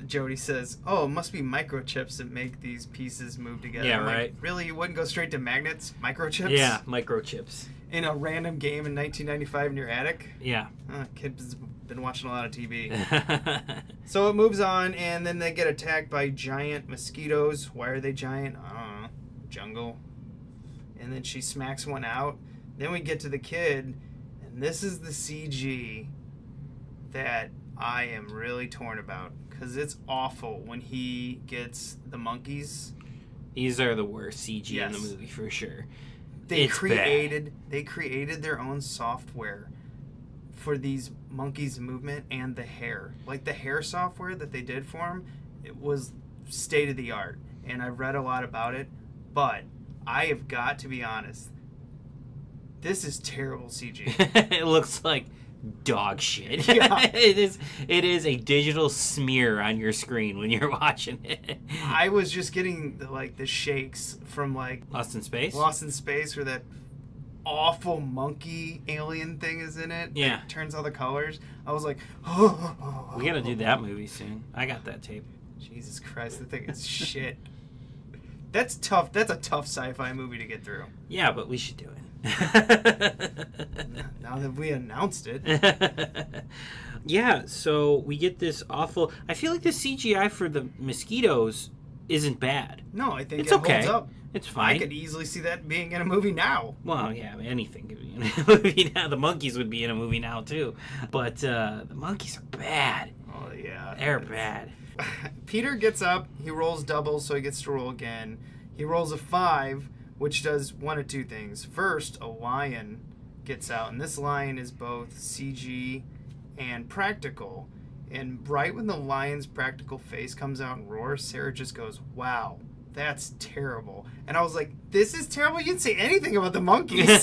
Jody says, "Oh, it must be microchips that make these pieces move together." Yeah, I'm right. like, really? You wouldn't go straight to magnets? Microchips? Yeah, microchips. In a random game in 1995 in your attic? Yeah. Kid's been watching a lot of TV. So it moves on, and then they get attacked by giant mosquitoes. Why are they giant? I don't know. Jungle. And then she smacks one out. Then we get to the kid, and this is the CG that I am really torn about, because it's awful when he gets the monkeys. These are the worst CG in the Yes. movie for sure. They created their own software for these monkeys' movement and the hair. Like the hair software that they did for them, it was state of the art. And I've read a lot about it, but I have got to be honest. This is terrible CG. It looks like dog shit. Yeah. It is a digital smear on your screen when you're watching it. I was just getting the shakes from Lost in Space, where that awful monkey alien thing is in it. Yeah. It turns all the colors. I was like, we gotta do that movie soon. I got that tape. Jesus Christ, the thing is shit. That's tough. That's a tough sci-fi movie to get through. Yeah, but we should do it. Now that we announced it. Yeah, so we get this awful... I feel like the CGI for the mosquitoes isn't bad. No, I think it's it okay. holds up. It's fine. I could easily see that being in a movie now. Well, yeah, anything could be in a movie now. The monkeys would be in a movie now, too. But the monkeys are bad. Oh, yeah. They're bad. Peter gets up. He rolls doubles, so he gets to roll again. He rolls a 5, which does one of two things. First, a lion gets out, and this lion is both CG and practical. And right when the lion's practical face comes out and roars, Sarah just goes, "Wow, that's terrible." And I was like, this is terrible? You didn't say anything about the monkeys.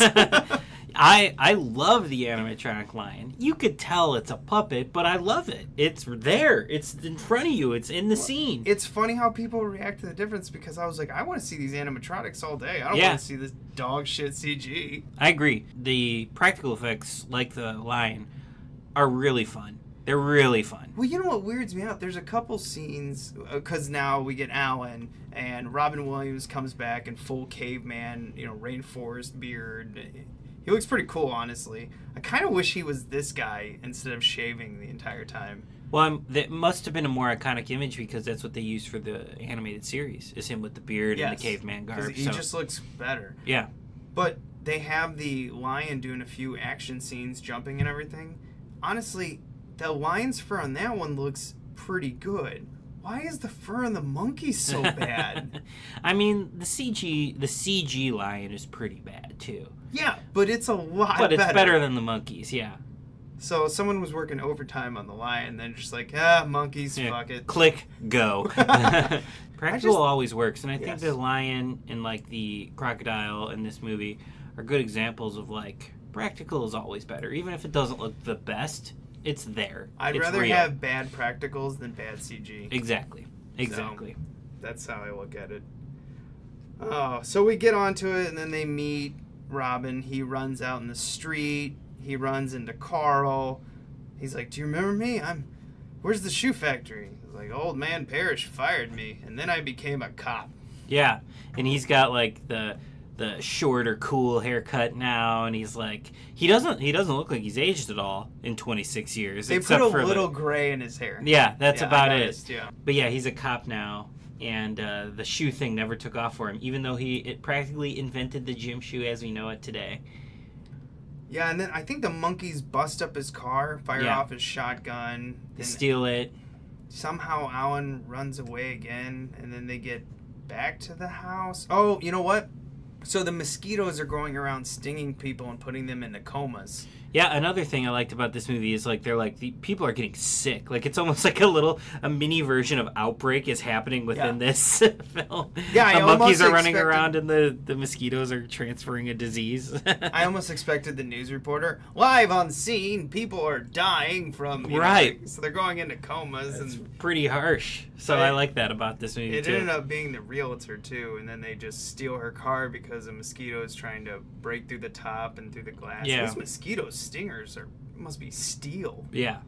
I love the animatronic lion. You could tell it's a puppet, but I love it. It's there. It's in front of you. It's in the scene. It's funny how people react to the difference because I was like, I want to see these animatronics all day. I don't want to see this dog shit CG. I agree. The practical effects, like the lion, are really fun. They're really fun. Well, you know what weirds me out? There's a couple scenes, because now we get Alan, and Robin Williams comes back in full caveman, rainforest beard. He looks pretty cool, honestly. I kind of wish he was this guy instead of shaving the entire time. Well, that must have been a more iconic image because that's what they used for the animated series, is him with the beard and the caveman garb. He just looks better. Yeah. But they have the lion doing a few action scenes, jumping and everything. Honestly, the lion's fur on that one looks pretty good. Why is the fur on the monkey so bad? I mean, the CG lion is pretty bad too. Yeah, but it's a lot better. But it's better than the monkeys, yeah. So someone was working overtime on the lion, then just like, monkeys, fuck it. Click, go. Practical always works, and I think the lion and like the crocodile in this movie are good examples of like practical is always better, even if it doesn't look the best. It's there. I'd rather real. have bad practicals than bad CG. Exactly. So, that's how I look at it. Oh, so we get onto it, and then they meet Robin. He runs out in the street. He runs into Carl. He's like, "Do you remember me? Where's the shoe factory?" He's like, "Old man Parrish fired me, and then I became a cop." Yeah, and he's got like the shorter, cool haircut now, and he's like, he doesn't look like he's aged at all in 26 years. They put a little gray in his hair. Yeah, that's about it. Yeah. But yeah, he's a cop now, and the shoe thing never took off for him, even though it practically invented the gym shoe as we know it today. Yeah, and then I think the monkeys bust up his car, fire off his shotgun. They steal it. Somehow Alan runs away again, and then they get back to the house. Oh, you know what? So the mosquitoes are going around stinging people and putting them into comas. Yeah, another thing I liked about this movie is like they're like the people are getting sick. Like it's almost like a mini version of Outbreak is happening within this film. Yeah, the monkeys are running around and the mosquitoes are transferring a disease. I almost expected the news reporter live on scene. People are dying from so they're going into comas. It's and pretty harsh. So I like that about this movie it too. ended up being the realtor too, and then they just steal her car because a mosquito is trying to break through the top and through the glass. Yeah. Those mosquitoes stingers must be steel. Yeah.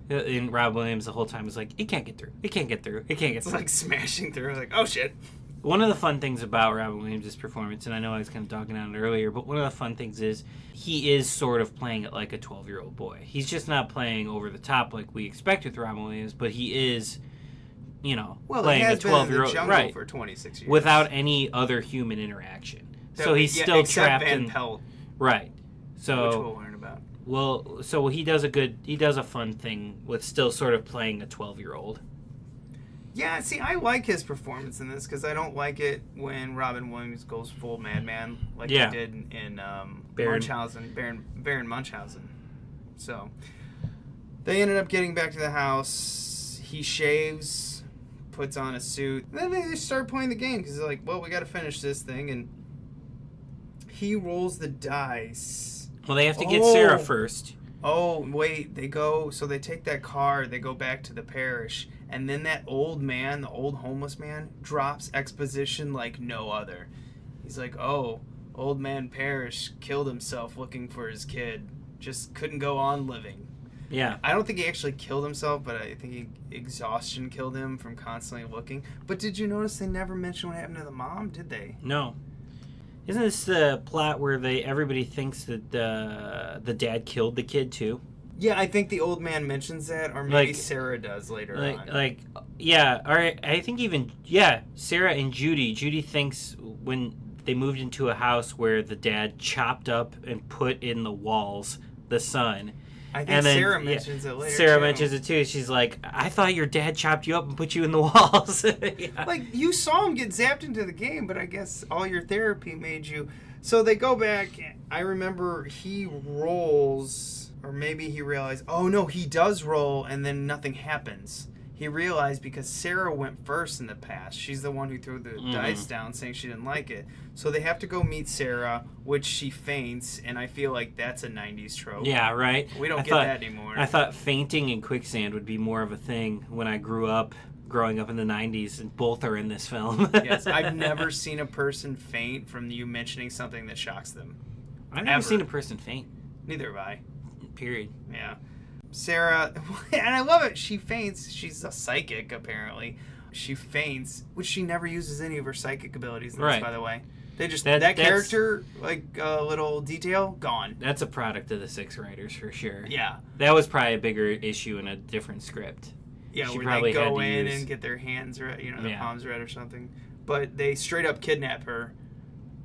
And Rob Williams the whole time was like, it can't get through. It can't get through. It can't get through. It's like smashing through. Like, oh shit. One of the fun things about Robin Williams' performance, and I know I was kind of dogging on it earlier, but one of the fun things is he is sort of playing it like a 12-year-old boy. He's just not playing over the top like we expect with Robin Williams, but he is, playing a 12-year-old right for 26 years without any other human interaction. So he's still trapped in Pelt. Right. So which we'll learn about. Well, so he does a fun thing with still sort of playing a 12-year-old. Yeah, see, I like his performance in this because I don't like it when Robin Williams goes full madman like he did in Baron Munchausen. So they ended up getting back to the house. He shaves, puts on a suit, and then they start playing the game because they're like, well, we got to finish this thing, and he rolls the dice. Well, they have to get Sarah first. Oh, wait, they take that car, they go back to the parish, and then that old man, the old homeless man, drops exposition like no other. He's like, oh, old man Parrish killed himself looking for his kid. Just couldn't go on living. Yeah. I don't think he actually killed himself, but I think exhaustion killed him from constantly looking. But did you notice they never mentioned what happened to the mom, did they? No. Isn't this the plot where everybody thinks that the dad killed the kid too? Yeah, I think the old man mentions that, or maybe Sarah does later on. I think Sarah and Judy. Judy thinks when they moved into a house where the dad chopped up and put in the walls the son. I think Sarah mentions it later. Sarah mentions it too. She's like, I thought your dad chopped you up and put you in the walls. Yeah. Like, you saw him get zapped into the game, but I guess all your therapy made you. So they go back. I remember he rolls, or maybe he realized, oh no, he does roll, and then nothing happens. he realized because Sarah went first in the past, she's the one who threw the dice down saying she didn't like it. So they have to go meet Sarah, which she faints, and I feel like that's a 90s trope. Yeah, right? We don't get that anymore. I thought fainting in quicksand would be more of a thing when I growing up in the 90s, and both are in this film. Yes, I've never seen a person faint from you mentioning something that shocks them. I've never seen a person faint. Neither have I. Period. Yeah. Sarah, and I love it, she faints. She's a psychic, apparently. She faints, which she never uses any of her psychic abilities in this, by the way. They just, that character, like, little detail, gone. That's a product of the Six writers, for sure. Yeah. That was probably a bigger issue in a different script. Yeah, where they go in and get their hands red, their palms red or something. But they straight up kidnap her,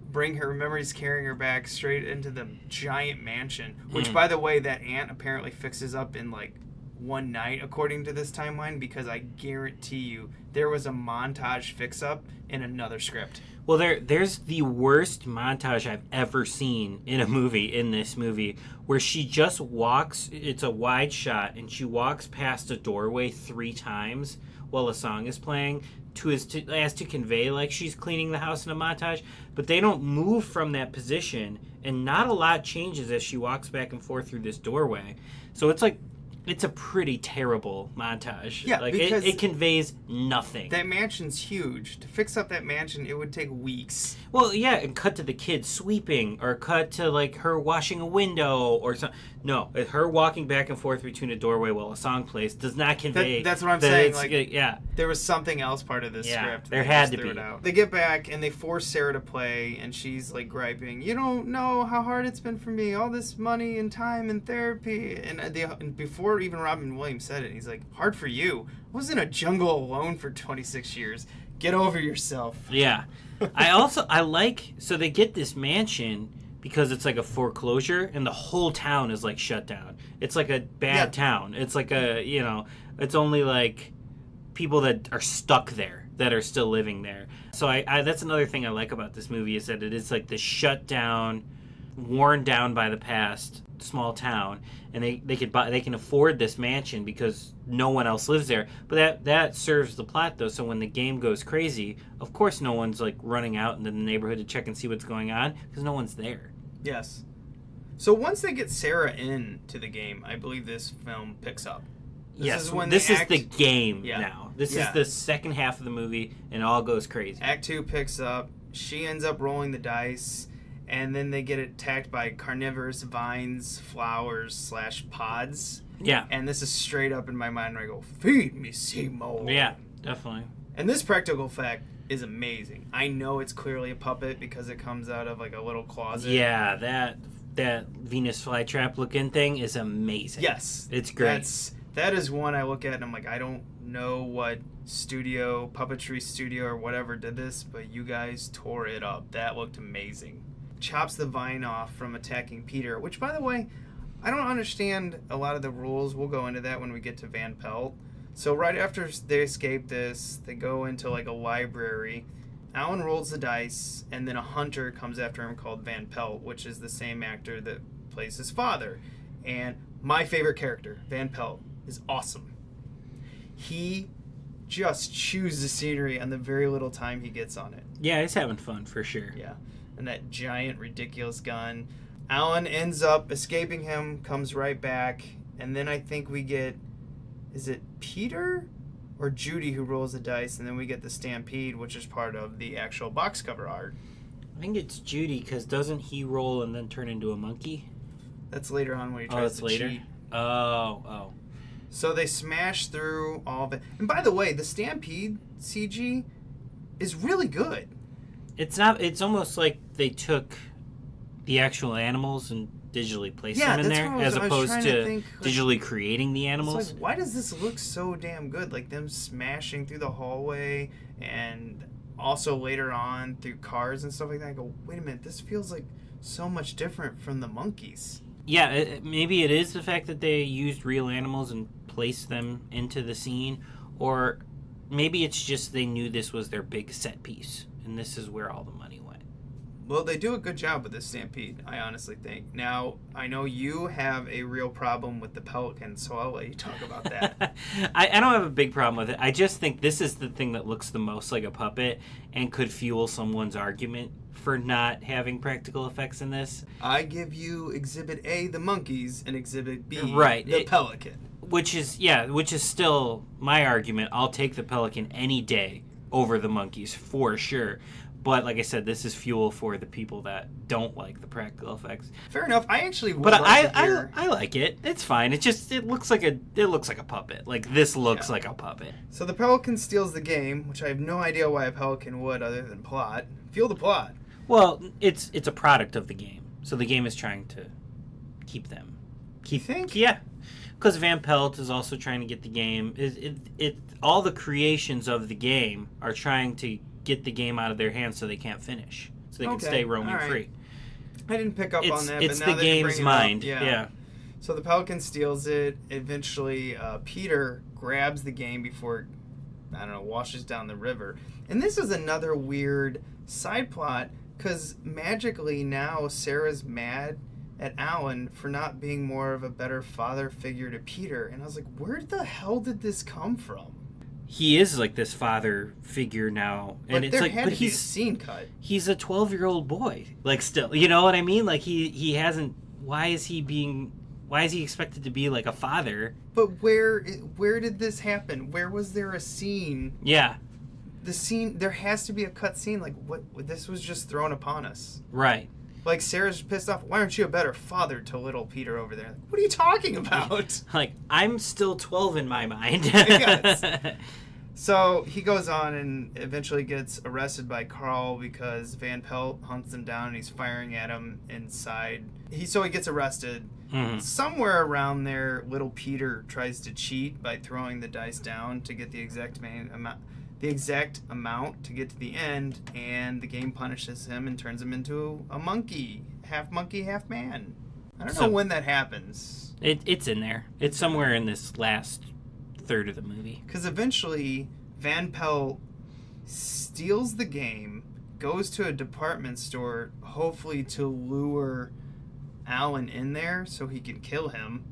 bring her, remember he's carrying her back straight into the giant mansion, which, by the way, that aunt apparently fixes up in, like, one night, according to this timeline, because I guarantee you there was a montage fix-up in another script. Well, there's the worst montage I've ever seen in a movie, in this movie, where she just walks, it's a wide shot, and she walks past a doorway 3 times while a song is playing, as to convey like she's cleaning the house in a montage, but they don't move from that position, and not a lot changes as she walks back and forth through this doorway. So it's like, it's a pretty terrible montage. Yeah, like because it conveys nothing. That mansion's huge. To fix up that mansion, it would take weeks. Well, yeah, and cut to the kids sweeping, or cut to, like, her washing a window, or something. No, her walking back and forth between a doorway while a song plays does not convey. That's what I'm saying. Like, yeah, there was something else part of this script. There had to be. They get back and they force Sarah to play, and she's like griping, "You don't know how hard it's been for me. All this money and time and therapy." And before even Robin Williams said it, he's like, "Hard for you. I was in a jungle alone for 26 years. Get over yourself." Yeah. I like, so they get this mansion because it's like a foreclosure, and the whole town is like shut down. It's like a bad town. It's like it's only like people that are stuck there that are still living there. So I that's another thing I like about this movie, is that it is like the shut down, worn down by the past small town, and they can afford this mansion because no one else lives there. But that serves the plot, though. So when the game goes crazy, of course no one's like running out into the neighborhood to check and see what's going on, because no one's there. Yes. So once they get Sarah into the game, I believe this film picks up. This is the game now. This is the second half of the movie, and it all goes crazy. Act 2 picks up. She ends up rolling the dice, and then they get attacked by carnivorous vines, flowers / pods. Yeah. And this is straight up in my mind where I go, "Feed me, Seymour." Yeah, definitely. And this practical effect is amazing. I know it's clearly a puppet because it comes out of like a little closet. Yeah, that Venus flytrap looking thing is amazing. Yes. It's great. That is one I look at and I'm like, I don't know what puppetry studio or whatever did this, but you guys tore it up. That looked amazing. Chops the vine off from attacking Peter, which, by the way, I don't understand a lot of the rules. We'll go into that when we get to Van Pelt. So right after they escape this, they go into like a library. Alan rolls the dice, and then a hunter comes after him called Van Pelt, which is the same actor that plays his father. And my favorite character, Van Pelt, is awesome. He just chews the scenery on the very little time he gets on it. Yeah, he's having fun for sure. Yeah. And that giant, ridiculous gun. Alan ends up escaping him, comes right back, and then I think we get, is it Peter or Judy who rolls the dice, and then we get the stampede, which is part of the actual box cover art. I think it's Judy, because doesn't he roll and then turn into a monkey? That's later on when he tries to cheat. Oh. So they smash through all of it. And by the way, the stampede CG is really good. It's almost like they took the actual animals and digitally placed them in there, as opposed to digitally creating the animals. It's like, why does this look so damn good? Like them smashing through the hallway, and also later on through cars and stuff like that. I go, wait a minute, this feels like so much different from the monkeys. Yeah, maybe it is the fact that they used real animals and placed them into the scene, or maybe it's just they knew this was their big set piece, and this is where all the money went. Well, they do a good job with this stampede, I honestly think. Now, I know you have a real problem with the pelican, so I'll let you talk about that. I don't have a big problem with it. I just think this is the thing that looks the most like a puppet and could fuel someone's argument for not having practical effects in this. I give you Exhibit A, the monkeys, and Exhibit B, the pelican. Which is still my argument. I'll take the pelican any day over the monkeys for sure. But like I said, this is fuel for the people that don't like the practical effects. Fair enough. I actually would But like to hear... I like it. It's fine. It looks like a puppet. Like this looks like a puppet. So the pelican steals the game, which I have no idea why a pelican would other than plot. Feel the plot. Well, it's a product of the game. So the game is trying to keep them. You think? Yeah. Because Van Pelt is also trying to get the game. All the creations of the game are trying to get the game out of their hands so they can't finish. So they can stay roaming free. I didn't pick up on that, it's but now the game's mind. Yeah. So the pelican steals it. Eventually, Peter grabs the game before it, washes down the river. And this is another weird side plot, because magically now Sarah's mad at Alan for not being more of a better father figure to Peter. And I was like, where the hell did this come from? He is like this father figure now, and it's like, but he's a scene cut. He's a 12-year-old boy, like still, you know what I mean? Like he hasn't. Why is he expected to be like a father? But where did this happen? Where was there a scene? Yeah, the scene. There has to be a cut scene. Like what? This was just thrown upon us. Right. Like Sarah's pissed off. Why aren't you a better father to little Peter over there? Like, what are you talking about? Like I'm still 12 in my mind. Yes. So he goes on and eventually gets arrested by Carl because Van Pelt hunts him down and he's firing at him inside. So he gets arrested. Mm-hmm. Somewhere around there, little Peter tries to cheat by throwing the dice down to get the exact amount to get to the end, and the game punishes him and turns him into a monkey, half man. I don't know when that happens. It's in there. It's somewhere in this last third of the movie. Because eventually Van Pelt steals the game, goes to a department store, hopefully to lure Alan in there so he can kill him,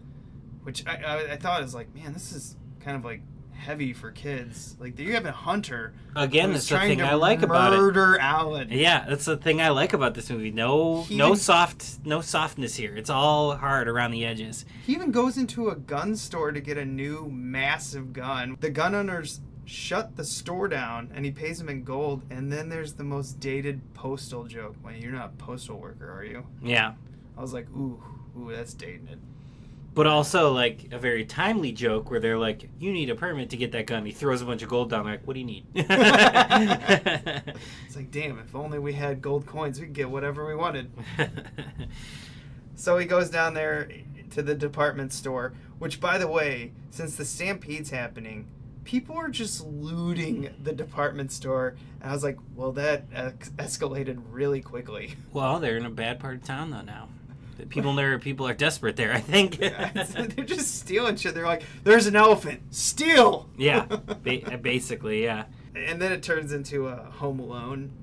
which I thought was like, man, this is kind of like heavy for kids. Like, you have a hunter again. That's the thing I like about it. Murder Alan. Yeah, that's the thing I like about this movie. No softness here. It's all hard around the edges. He even goes into a gun store to get a new massive gun. The gun owners shut the store down, and he pays them in gold. And then there's the most dated postal joke. Well, you're not a postal worker, are you? Yeah. I was like, ooh, that's dating it. But also, like, a very timely joke where they're like, you need a permit to get that gun. He throws a bunch of gold down. Like, what do you need? It's like, damn, if only we had gold coins, we could get whatever we wanted. So he goes down there to the department store, which, by the way, since the stampede's happening, people are just looting the department store. And I was like, well, that escalated really quickly. Well, they're in a bad part of town, though, now. People are desperate there, I think. Yeah, they're just stealing shit. They're like, there's an elephant. Steal! Yeah, basically, yeah. And then it turns into a Home Alone,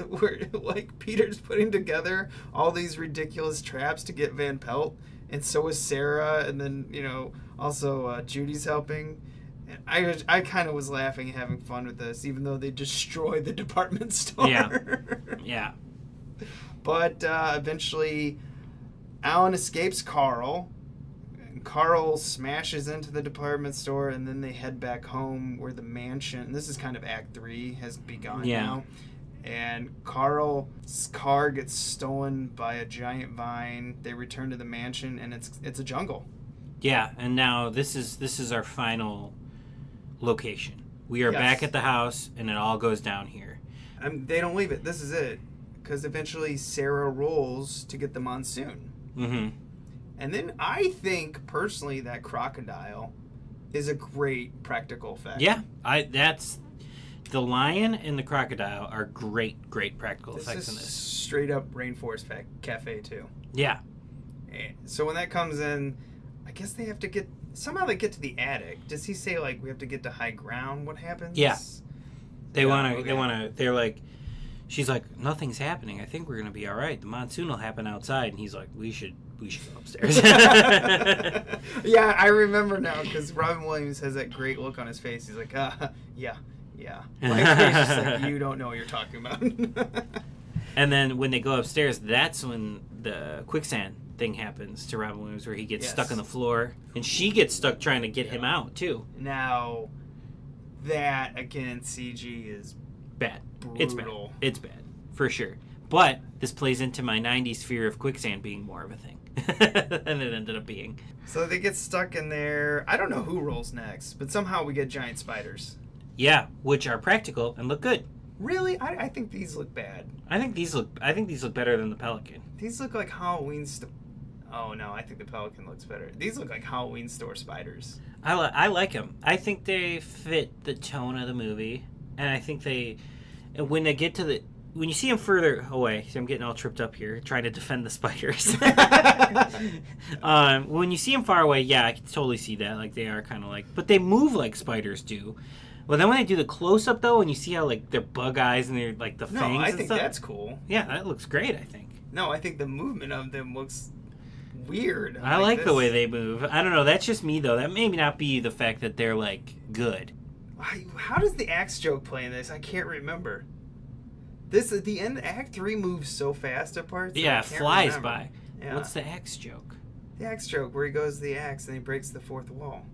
where, like, Peter's putting together all these ridiculous traps to get Van Pelt, and so is Sarah, and then, also Judy's helping. And I kind of was laughing and having fun with this, even though they destroy the department store. Yeah. But eventually Alan escapes Carl, and Carl smashes into the department store, and then they head back home where the mansion, and this is kind of Act 3, has begun now. And Carl's car gets stolen by a giant vine. They return to the mansion, and it's a jungle. Yeah, and now this is our final location. We are back at the house, and it all goes down here. They don't leave it. This is it. Because eventually Sarah rolls to get the monsoon. Mm-hmm. And then I think, personally, that crocodile is a great practical effect. Yeah, that's... The lion and the crocodile are great practical effects in this. Straight up Rainforest Cafe, too. Yeah. And so when that comes in, I guess they have to get... Somehow they get to the attic. Does he say, like, we have to get to high ground? What happens? Yeah. They're like, she's like, nothing's happening. I think we're going to be all right. The monsoon will happen outside. And he's like, we should go upstairs. Yeah, I remember now because Robin Williams has that great look on his face. He's like, yeah. Like, he's just like, you don't know what you're talking about. And then when they go upstairs, that's when the quicksand thing happens to Robin Williams, where he gets stuck on the floor, and she gets stuck trying to get him out too. Now, that again, CG is bad. Brutal. It's bad for sure. But this plays into my '90s fear of quicksand being more of a thing than it ended up being. So they get stuck in there. I don't know who rolls next, but somehow we get giant spiders. Yeah, which are practical and look good. Really? I think these look bad. I think these look better than the Pelican. These look like Halloween. Oh no, I think the Pelican looks better. These look like Halloween store spiders. I like them. I think they fit the tone of the movie, and I think when they get to when you see them further away, see, I'm getting all tripped up here trying to defend the spiders. When you see them far away, yeah, I can totally see that. Like they are kind of like, but they move like spiders do. Well, then when they do the close-up, though, and you see how, like, their bug eyes and their, like, the fangs and stuff. I think that's cool. Yeah, that looks great, I think. No, I think the movement of them looks weird. I like the way they move. I don't know. That's just me, though. That may not be the fact that they're, like, good. How does the axe joke play in this? I can't remember. This at the end, Act 3 moves so fast at parts. Yeah, it flies by. Yeah. What's the axe joke? The axe joke where he goes to the axe and he breaks the fourth wall.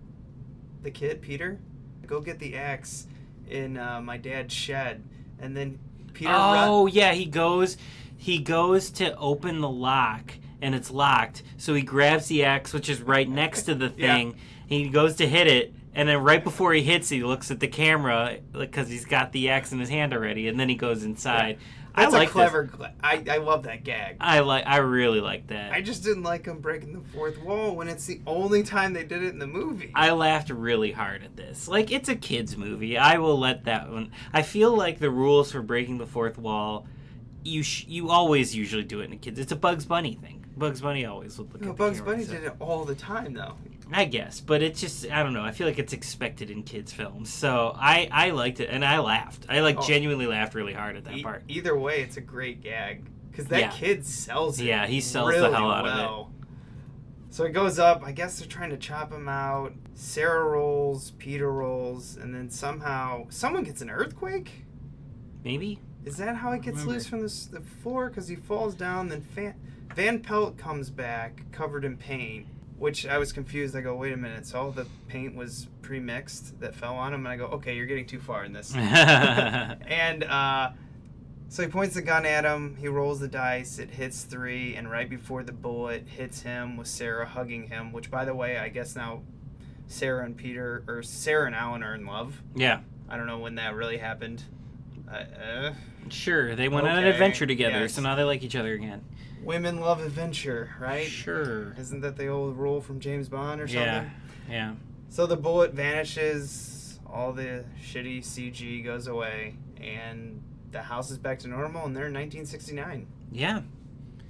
The kid, Peter? Go get the axe in my dad's shed, and then Peter. Oh yeah, he goes to open the lock, and it's locked. So he grabs the axe, which is right next to the thing. Yeah. He goes to hit it, and then right before he hits it, he looks at the camera because he's got the axe in his hand already, and then he goes inside. Yeah. That's a clever. I love that gag. I really like that. I just didn't like him breaking the fourth wall when it's the only time they did it in the movie. I laughed really hard at this. Like, it's a kids movie. I will let that one. I feel like the rules for breaking the fourth wall, you always usually do it in kids. It's a Bugs Bunny thing. Bugs Bunny always would look at the Bugs camera, Bunny did it all the time, though. I guess, but it's just, I don't know. I feel like it's expected in kids' films. So I liked it, and I laughed. I genuinely laughed really hard at that part. Either way, it's a great gag. Because that kid sells it. Yeah, he sells really the hell out of it. So he goes up. I guess they're trying to chop him out. Sarah rolls, Peter rolls, and then somehow someone gets an earthquake? Maybe? Is that how he gets loose from the floor? Because he falls down, then Van Pelt comes back covered in paint. Which I was confused. I go, wait a minute. So all the paint was pre-mixed that fell on him, and I go, okay, you're getting too far in this. And so he points the gun at him. He rolls the dice. It hits 3, and right before the bullet hits him, with Sarah hugging him. Which, by the way, I guess now Sarah and Alan are in love. Yeah. I don't know when that really happened. Sure, they went on an adventure together, so now they like each other again. Women love adventure, right? Sure. Isn't that the old rule from James Bond or something? Yeah. So the bullet vanishes, all the shitty CG goes away, and the house is back to normal, and they're in 1969. Yeah.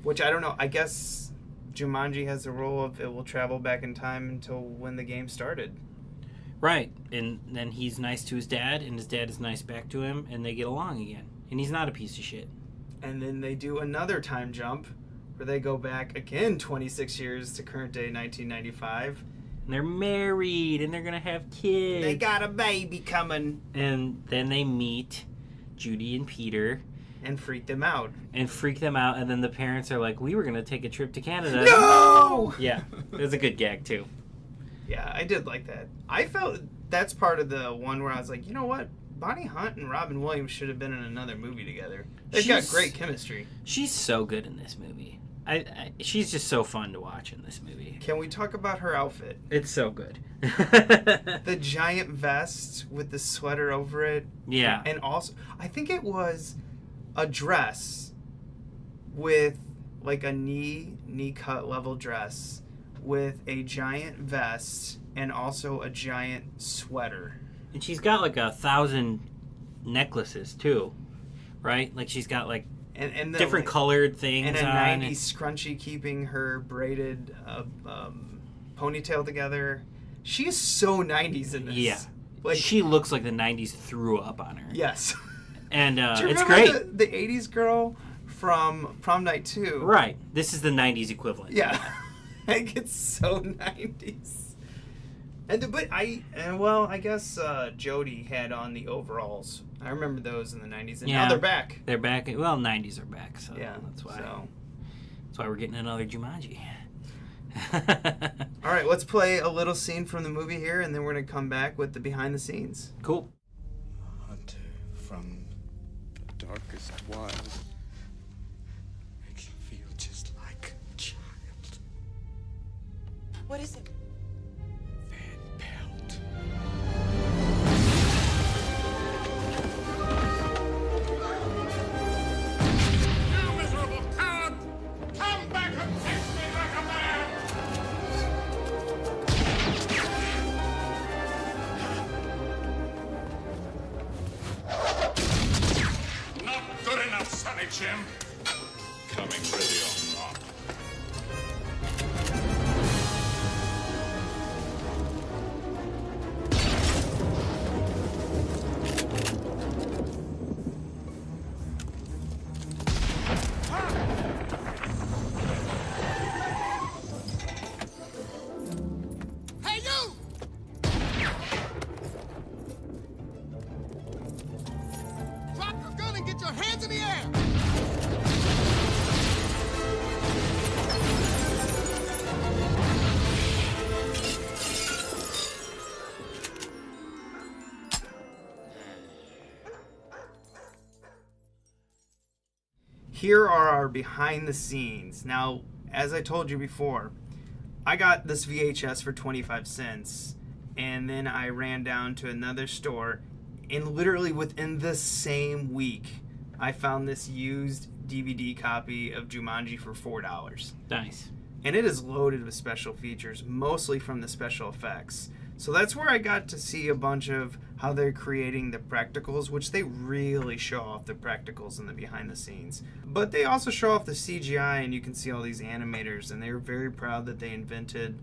Which, I don't know, I guess Jumanji has the rule of it will travel back in time until when the game started. Right. And then he's nice to his dad, and his dad is nice back to him, and they get along again. And he's not a piece of shit. And then they do another time jump, where they go back again 26 years to current day 1995. And they're married, and they're going to have kids. They got a baby coming. And then they meet Judy and Peter. And freak them out. And then the parents are like, we were going to take a trip to Canada. No! Yeah, it was a good gag, too. Yeah, I did like that. I felt that's part of the one where I was like, you know what? Bonnie Hunt and Robin Williams should have been in another movie together. They've got great chemistry. She's so good in this movie. She's just so fun to watch in this movie. Can we talk about her outfit? It's so good. The giant vest with the sweater over it. Yeah. And also, I think it was a dress with like a knee cut level dress with a giant vest and also a giant sweater. And she's got like 1,000 necklaces too, right? Like she's got like and different colored things and a on. 90s scrunchie keeping her braided ponytail together. She is so 90s in this. Yeah. Like, she looks like the 90s threw up on her. Yes. And Do you it's remember great. The 80s girl from Prom Night 2. Right. This is the 90s equivalent. Yeah. Like, it's so 90s. But I guess Jody had on the overalls. I remember those in the 90s, and now they're back. They're back. Well, 90s are back, so yeah, that's why. So. That's why we're getting another Jumanji. All right, let's play a little scene from the movie here, and then we're going to come back with the behind the scenes. Cool. Hunter from the darkest wilds makes you feel just like a child. What is it? Van Pelt. You miserable coward! Come back and face me like a man! Not good enough, Sonny Jim. Coming ready or not. Hey, you! Drop your gun and get your hands in the air! Here are our behind the scenes. Now, as I told you before, I got this VHS for 25 cents, and then I ran down to another store, and literally within the same week, I found this used DVD copy of Jumanji for $4. Nice. And it is loaded with special features, mostly from the special effects. So that's where I got to see a bunch of how they're creating the practicals, which they really show off the practicals in the behind the scenes. But they also show off the CGI, and you can see all these animators, and they were very proud that they invented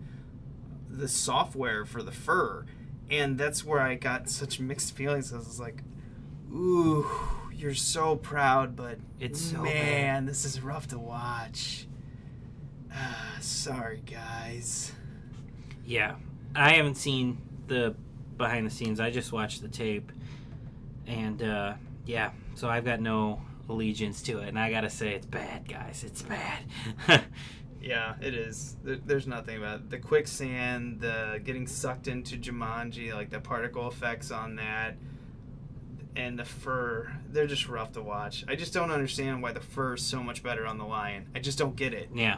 the software for the fur. And that's where I got such mixed feelings. I was like, ooh, you're so proud, but it's so man, this is rough to watch. Sorry, guys. Yeah. I haven't seen the behind the scenes. I just watched the tape. And, yeah. So I've got no allegiance to it. And I gotta say, it's bad, guys. It's bad. Yeah, it is. There's nothing about it. The quicksand, the getting sucked into Jumanji, like the particle effects on that, and the fur, they're just rough to watch. I just don't understand why the fur is so much better on the lion. I just don't get it. Yeah.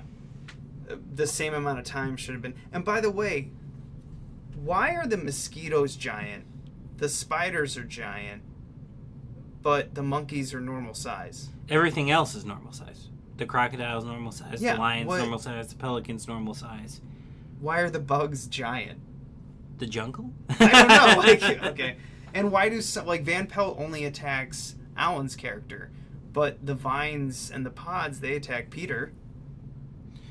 The same amount of time should have been. And by the way, why are the mosquitoes giant? The spiders are giant, but the monkeys are normal size. Everything else is normal size. The crocodile's normal size. Yeah, the lion's normal size. The pelican's normal size. Why are the bugs giant? The jungle? I don't know. Like, okay. And why do Van Pelt only attacks Alan's character, but the vines and the pods, they attack Peter.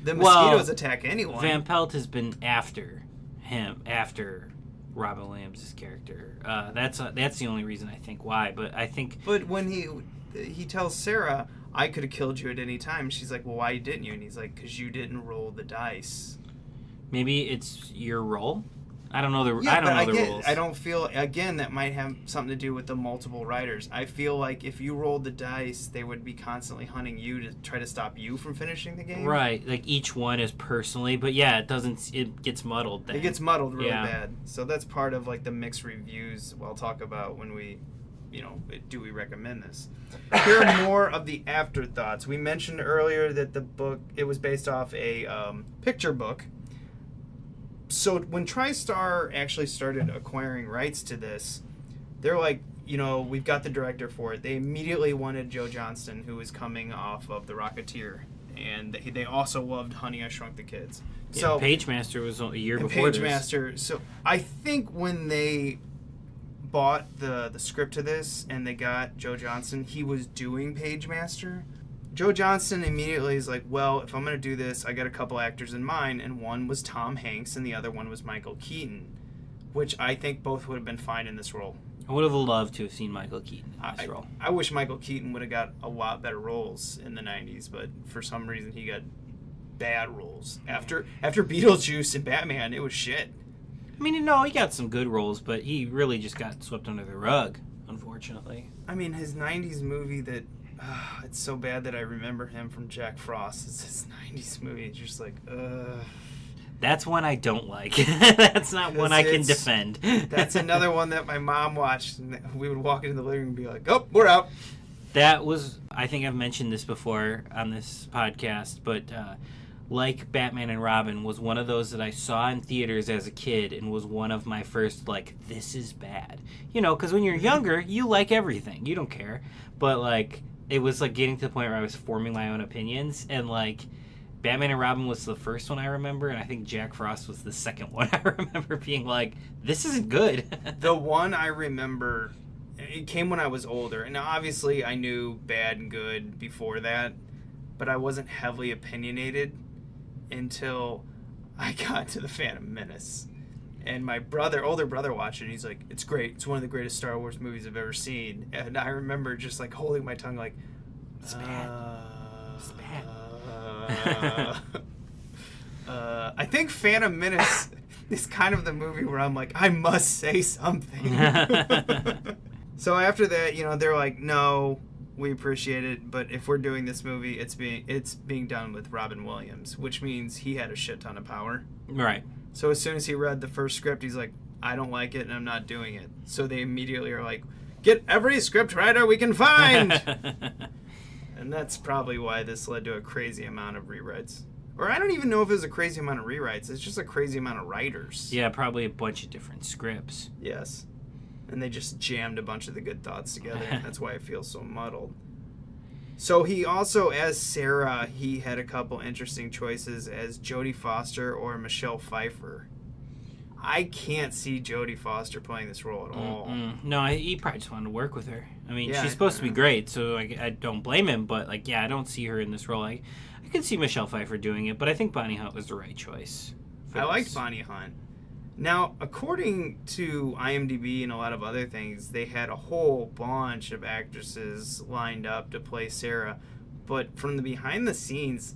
The mosquitoes attack anyone. Van Pelt has been after him, after Robin Williams' character. That's the only reason I think why. But I think. But when he tells Sarah, I could have killed you at any time. She's like, well, why didn't you? And he's like, because you didn't roll the dice. Maybe it's your role. I don't know the rules. I don't feel, again, that might have something to do with the multiple writers. I feel like if you rolled the dice, they would be constantly hunting you to try to stop you from finishing the game. Right, like each one is personally, but yeah, it gets muddled then. It gets muddled really bad. So that's part of like the mixed reviews we'll talk about when we, do we recommend this? Here are more of the afterthoughts. We mentioned earlier that the book, it was based off a picture book. So when TriStar actually started acquiring rights to this, they're like, we've got the director for it. They immediately wanted Joe Johnston, who was coming off of The Rocketeer, and they also loved Honey, I Shrunk the Kids. Yeah, So Pagemaster was a year before this. Pagemaster. So I think when they bought the script to this and they got Joe Johnston, he was doing Pagemaster. Joe Johnston immediately is like, well, if I'm going to do this, I got a couple actors in mind, and one was Tom Hanks and the other one was Michael Keaton, which I think both would have been fine in this role. I would have loved to have seen Michael Keaton in this role. I wish Michael Keaton would have got a lot better roles in the 90s, but for some reason he got bad roles. After Beetlejuice and Batman, it was shit. I mean, no, he got some good roles, but he really just got swept under the rug, unfortunately. I mean, his 90s movie that... it's so bad that I remember him from Jack Frost. It's his 90s movie. It's just like, That's one I don't like. That's not one I can defend. That's another one that my mom watched, and we would walk into the living room and be like, oh, we're out. That was, I think I've mentioned this before on this podcast, but like Batman and Robin was one of those that I saw in theaters as a kid and was one of my first, like, this is bad. You know, because when you're younger, you like everything. You don't care. But, like, it was, like, getting to the point where I was forming my own opinions, and, like, Batman and Robin was the first one I remember, and I think Jack Frost was the second one I remember being like, this isn't good. The one I remember, it came when I was older, and obviously I knew bad and good before that, but I wasn't heavily opinionated until I got to The Phantom Menace. And my older brother watched it, and he's like, it's great. It's one of the greatest Star Wars movies I've ever seen. And I remember just, like, holding my tongue like, it's bad. It's bad. I think Phantom Menace is kind of the movie where I'm like, I must say something. So after that, you know, they're like, no, we appreciate it, but if we're doing this movie, it's being done with Robin Williams, which means he had a shit ton of power. Right. So as soon as he read the first script, he's like, I don't like it and I'm not doing it. So they immediately are like, get every script writer we can find. And that's probably why this led to a crazy amount of rewrites. Or I don't even know if it was a crazy amount of rewrites. It's just a crazy amount of writers. Yeah, probably a bunch of different scripts. Yes. And they just jammed a bunch of the good thoughts together. And that's why it feels so muddled. So he also, as Sarah, he had a couple interesting choices as Jodie Foster or Michelle Pfeiffer. I can't see Jodie Foster playing this role at all. No, he probably just wanted to work with her. I mean, she's supposed to be great, so I don't blame him. But, like, yeah, I don't see her in this role. I could see Michelle Pfeiffer doing it, but I think Bonnie Hunt was the right choice. I liked Bonnie Hunt. Now, according to IMDb and a lot of other things, they had a whole bunch of actresses lined up to play Sarah. But from the behind the scenes,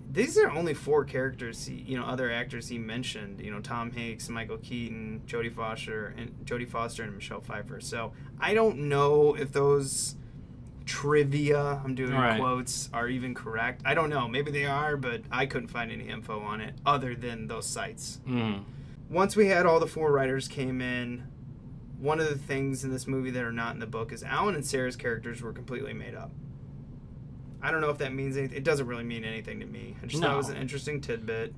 these are only 4 characters, other actors he mentioned. Tom Hanks, Michael Keaton, Jodie Foster, and Michelle Pfeiffer. So I don't know if those trivia, I'm doing quotes, are even correct. I don't know. Maybe they are, but I couldn't find any info on it other than those sites. Once we had all the 4 writers came in, one of the things in this movie that are not in the book is Alan and Sarah's characters were completely made up. I don't know if that means anything. It doesn't really mean anything to me. I just thought it was an interesting tidbit.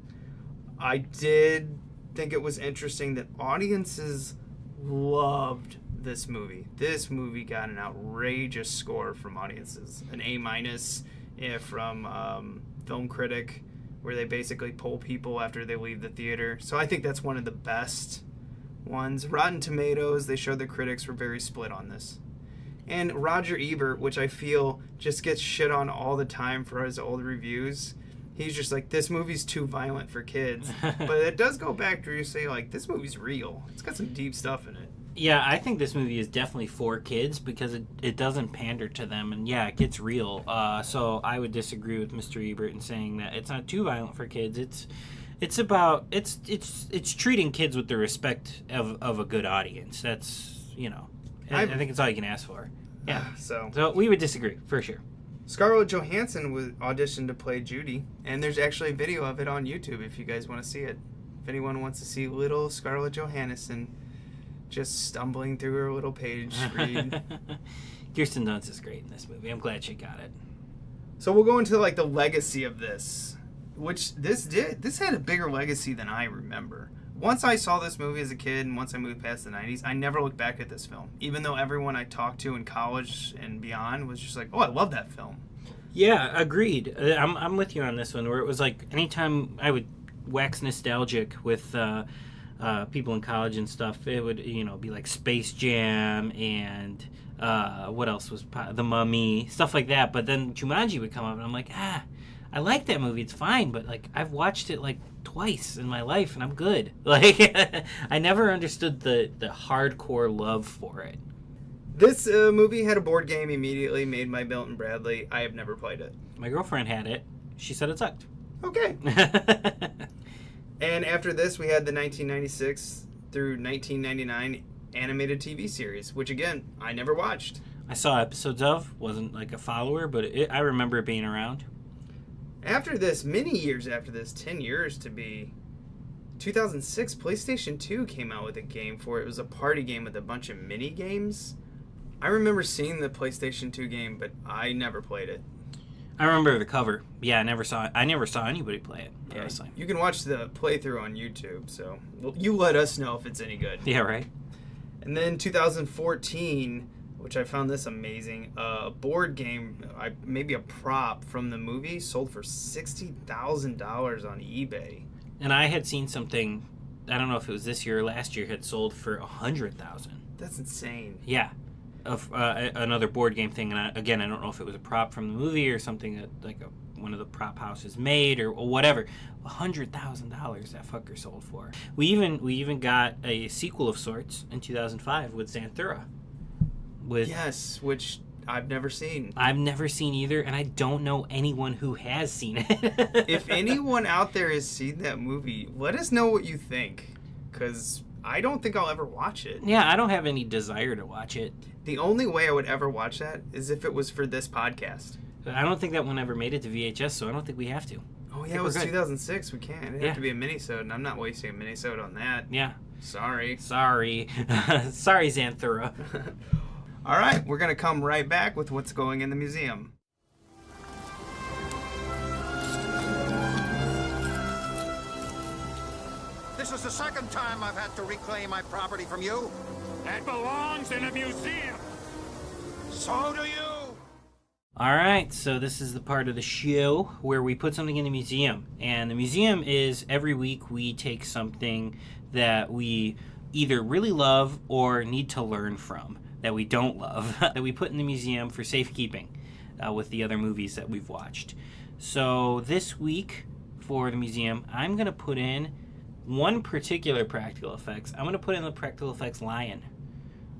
I did think it was interesting that audiences loved this movie. This movie got an outrageous score from audiences. An A- from Film Critic, where they basically poll people after they leave the theater. So I think that's one of the best ones. Rotten Tomatoes, they showed the critics were very split on this. And Roger Ebert, which I feel just gets shit on all the time for his old reviews, he's just like, this movie's too violent for kids. But it does go back to where you say, like, this movie's real. It's got some deep stuff in it. Yeah, I think this movie is definitely for kids because it doesn't pander to them, and yeah, it gets real. So I would disagree with Mr. Ebert in saying that it's not too violent for kids. It's about it's treating kids with the respect of a good audience. That's I think it's all you can ask for. Yeah. So we would disagree for sure. Scarlett Johansson was auditioned to play Judy, and there's actually a video of it on YouTube if you guys want to see it. If anyone wants to see little Scarlett Johansson just stumbling through her little page read. Kirsten Dunst is great in this movie. I'm glad she got it. So we'll go into like the legacy of this, which this had a bigger legacy than I remember. Once I saw this movie as a kid and once I moved past the 90s, I never looked back at this film. Even though everyone I talked to in college and beyond was just like, oh, I love that film. Yeah, agreed. I'm with you on this one, where it was like anytime I would wax nostalgic with people in college and stuff, it would be like Space Jam and what else was The Mummy, stuff like that. But then Jumanji would come up and I'm like, I like that movie. It's fine, but like I've watched it like twice in my life, and I'm good. Like I never understood the hardcore love for it. This movie had a board game immediately made by Milton Bradley. I have never played it. My girlfriend had it. She said it sucked. Okay. And after this, we had the 1996 through 1999 animated TV series, which again, I never watched. I saw episodes of, wasn't like a follower, but I remember it being around. After this, many years after this, 10 years to be, 2006, PlayStation 2 came out with a game for it. It was a party game with a bunch of mini games. I remember seeing the PlayStation 2 game, but I never played it. I remember the cover. Yeah, I never saw anybody play it. Honestly. You can watch the playthrough on YouTube, so you let us know if it's any good. Yeah, right. And then 2014, which I found this amazing, a board game, maybe a prop from the movie, sold for $60,000 on eBay. And I had seen something, I don't know if it was this year or last year, had sold for $100,000. That's insane. Yeah. Of another board game thing, and I don't know if it was a prop from the movie or something that like one of the prop houses made or whatever. $100,000 that fucker sold for. We even got a sequel of sorts in 2005 with Xanthura. Yes, which I've never seen. I've never seen either, and I don't know anyone who has seen it. If anyone out there has seen that movie, let us know what you think, because I don't think I'll ever watch it. Yeah, I don't have any desire to watch it. The only way I would ever watch that is if it was for this podcast. I don't think that one ever made it to VHS, so I don't think we have to. Oh, yeah, it was 2006. We can't. It'd have to be a minisode, and I'm not wasting a minisode on that. Yeah. Sorry. Sorry, Xanthura. All right, we're going to come right back with what's going in the museum. This is the second time I've had to reclaim my property from you. That belongs in a museum. So do you. All right, so this is the part of the show where we put something in the museum. And the museum is every week we take something that we either really love or need to learn from that we don't love, that we put in the museum for safekeeping with the other movies that we've watched. So this week for the museum, I'm going to put in one particular practical effects. I'm going to put in the practical effects lion.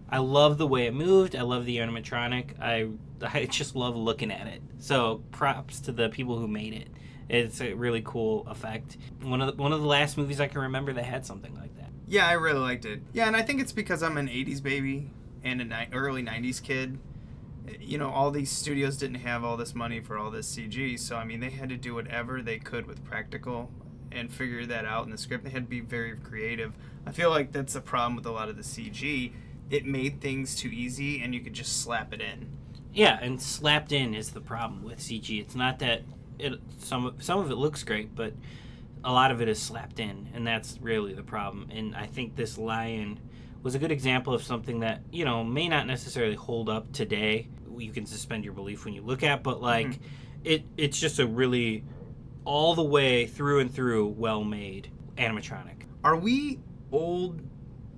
I love the way it moved. I love the animatronic. I just love looking at it. So props to the people who made it. It's a really cool effect. One of the last movies I can remember that had something like that. Yeah, I really liked it. Yeah, and I think it's because I'm an 80s baby and an early 90s kid. You know, all these studios didn't have all this money for all this CG, so I mean, they had to do whatever they could with practical and figure that out in the script. They had to be very creative. I feel like that's the problem with a lot of the CG. It made things too easy, and you could just slap it in. Yeah, and slapped in is the problem with CG. It's not that some of it looks great, but a lot of it is slapped in, and that's really the problem. And I think this lion was a good example of something that, you know, may not necessarily hold up today. You can suspend your belief when you look at, but like it's just a really all the way through and through well-made animatronic. Are we old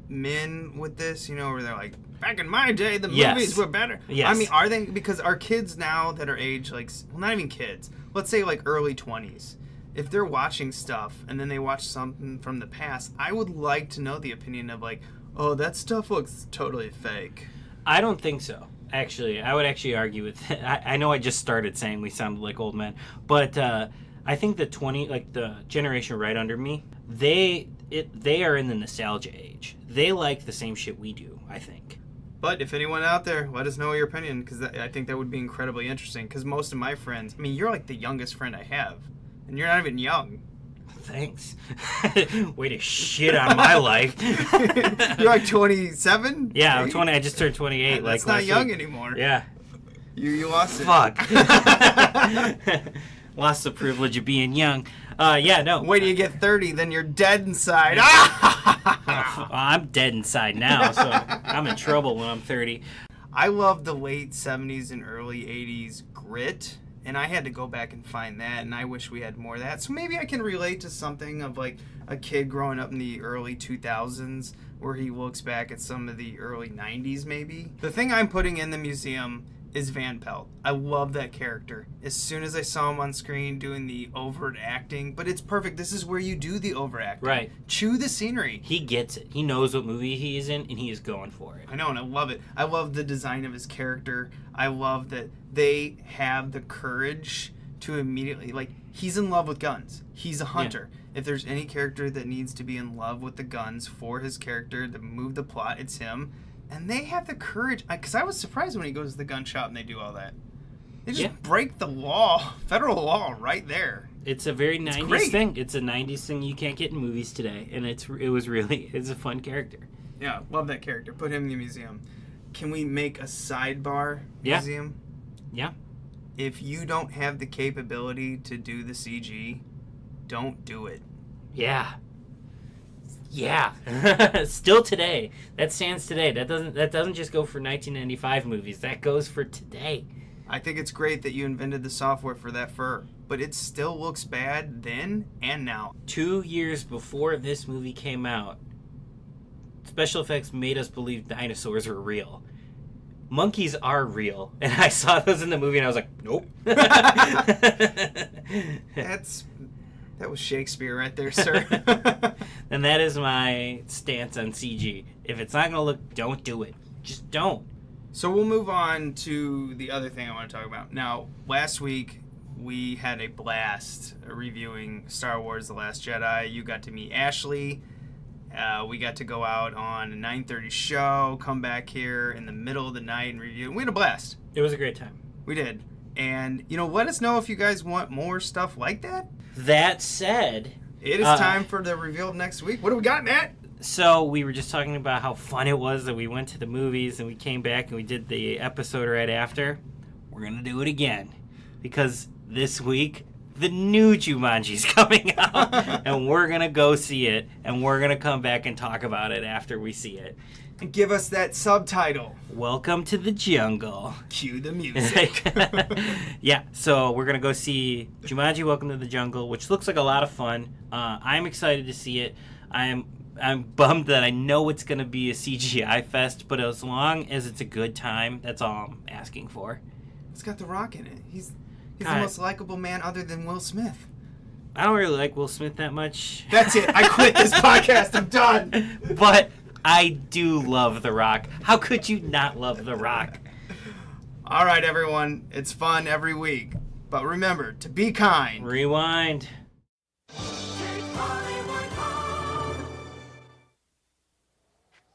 men with this, you know, where they're like, back in my day, the Yes. movies were better? Yes. I mean, are they? Because our kids now that are age, like, well, not even kids, let's say like early 20s, if they're watching stuff and then they watch something from the past, I would like to know the opinion of like, oh, that stuff looks totally fake. I don't think so. Actually, I would actually argue with it. I know I just started saying we sounded like old men, but I think the generation right under me, they are in the nostalgia age. They like the same shit we do, I think. But if anyone out there, let us know your opinion, because I think that would be incredibly interesting, because most of my friends, I mean, you're like the youngest friend I have, and you're not even young. Thanks. Way to shit on my life. You're like 27? Yeah, I'm 20. I just turned 28. That's not young anymore. Yeah. You lost it. Fuck. Lost the privilege of being young. Yeah, no. Wait till you get 30, then you're dead inside. I'm dead inside now, so I'm in trouble when I'm 30. I love the late 70s and early 80s grit, and I had to go back and find that, and I wish we had more of that. So maybe I can relate to something of like a kid growing up in the early 2000s where he looks back at some of the early 90s maybe. The thing I'm putting in the museum is Van Pelt. I love that character. As soon as I saw him on screen doing the overt acting, but it's perfect. This is where you do the overacting. Right. Chew the scenery. He gets it. He knows what movie he is in, and he is going for it. I know, and I love it. I love the design of his character. I love that they have the courage to immediately, like, he's in love with guns. He's a hunter. Yeah. If there's any character that needs to be in love with the guns for his character to move the plot, it's him. And they have the courage, because I was surprised when he goes to the gun shop and they do all that. They just break the law, federal law, right there. It's a very 90s thing. It's a 90s thing you can't get in movies today, and it's a fun character. Yeah, love that character. Put him in the museum. Can we make a sidebar museum? Yeah. If you don't have the capability to do the CG, don't do it. Yeah. Yeah. Still today. That stands today. That doesn't just go for 1995 movies. That goes for today. I think it's great that you invented the software for that fur, but it still looks bad then and now. 2 years before this movie came out, special effects made us believe dinosaurs were real. Monkeys are real, and I saw those in the movie and I was like, nope. That was Shakespeare right there, sir. And that is my stance on CG. If it's not going to look, don't do it. Just don't. So we'll move on to the other thing I want to talk about. Now, last week, we had a blast reviewing Star Wars The Last Jedi. You got to meet Ashley. We got to go out on a 9:30 show, come back here in the middle of the night and review. We had a blast. It was a great time. We did. And, let us know if you guys want more stuff like that. That said, it is time for the reveal of next week. What do we got, Matt? So we were just talking about how fun it was that we went to the movies and we came back and we did the episode right after. We're going to do it again because this week the new Jumanji's coming out and we're going to go see it and we're going to come back and talk about it after we see it. And give us that subtitle. Welcome to the jungle. Cue the music. Yeah, so we're going to go see Jumanji Welcome to the Jungle, which looks like a lot of fun. I'm excited to see it. I'm bummed that I know it's going to be a CGI fest, but as long as it's a good time, that's all I'm asking for. It's got The Rock in it. He's the most likable man other than Will Smith. I don't really like Will Smith that much. That's it. I quit this podcast. I'm done. But I do love The Rock. How could you not love The Rock? All right, everyone. It's fun every week. But remember to be kind. Rewind.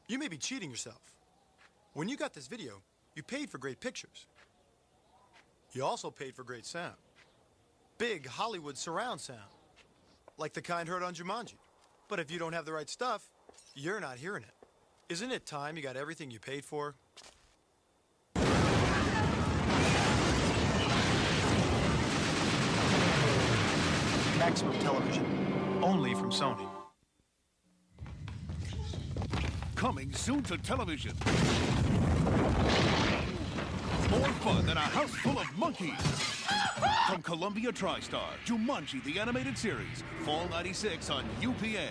You may be cheating yourself. When you got this video, you paid for great pictures. You also paid for great sound. Big Hollywood surround sound. Like the kind heard on Jumanji. But if you don't have the right stuff, you're not hearing it. Isn't it time you got everything you paid for? Maximum Television. Only from Sony. Coming soon to television. More fun than a house full of monkeys. From Columbia TriStar, Jumanji the Animated Series, Fall '96 on UPN.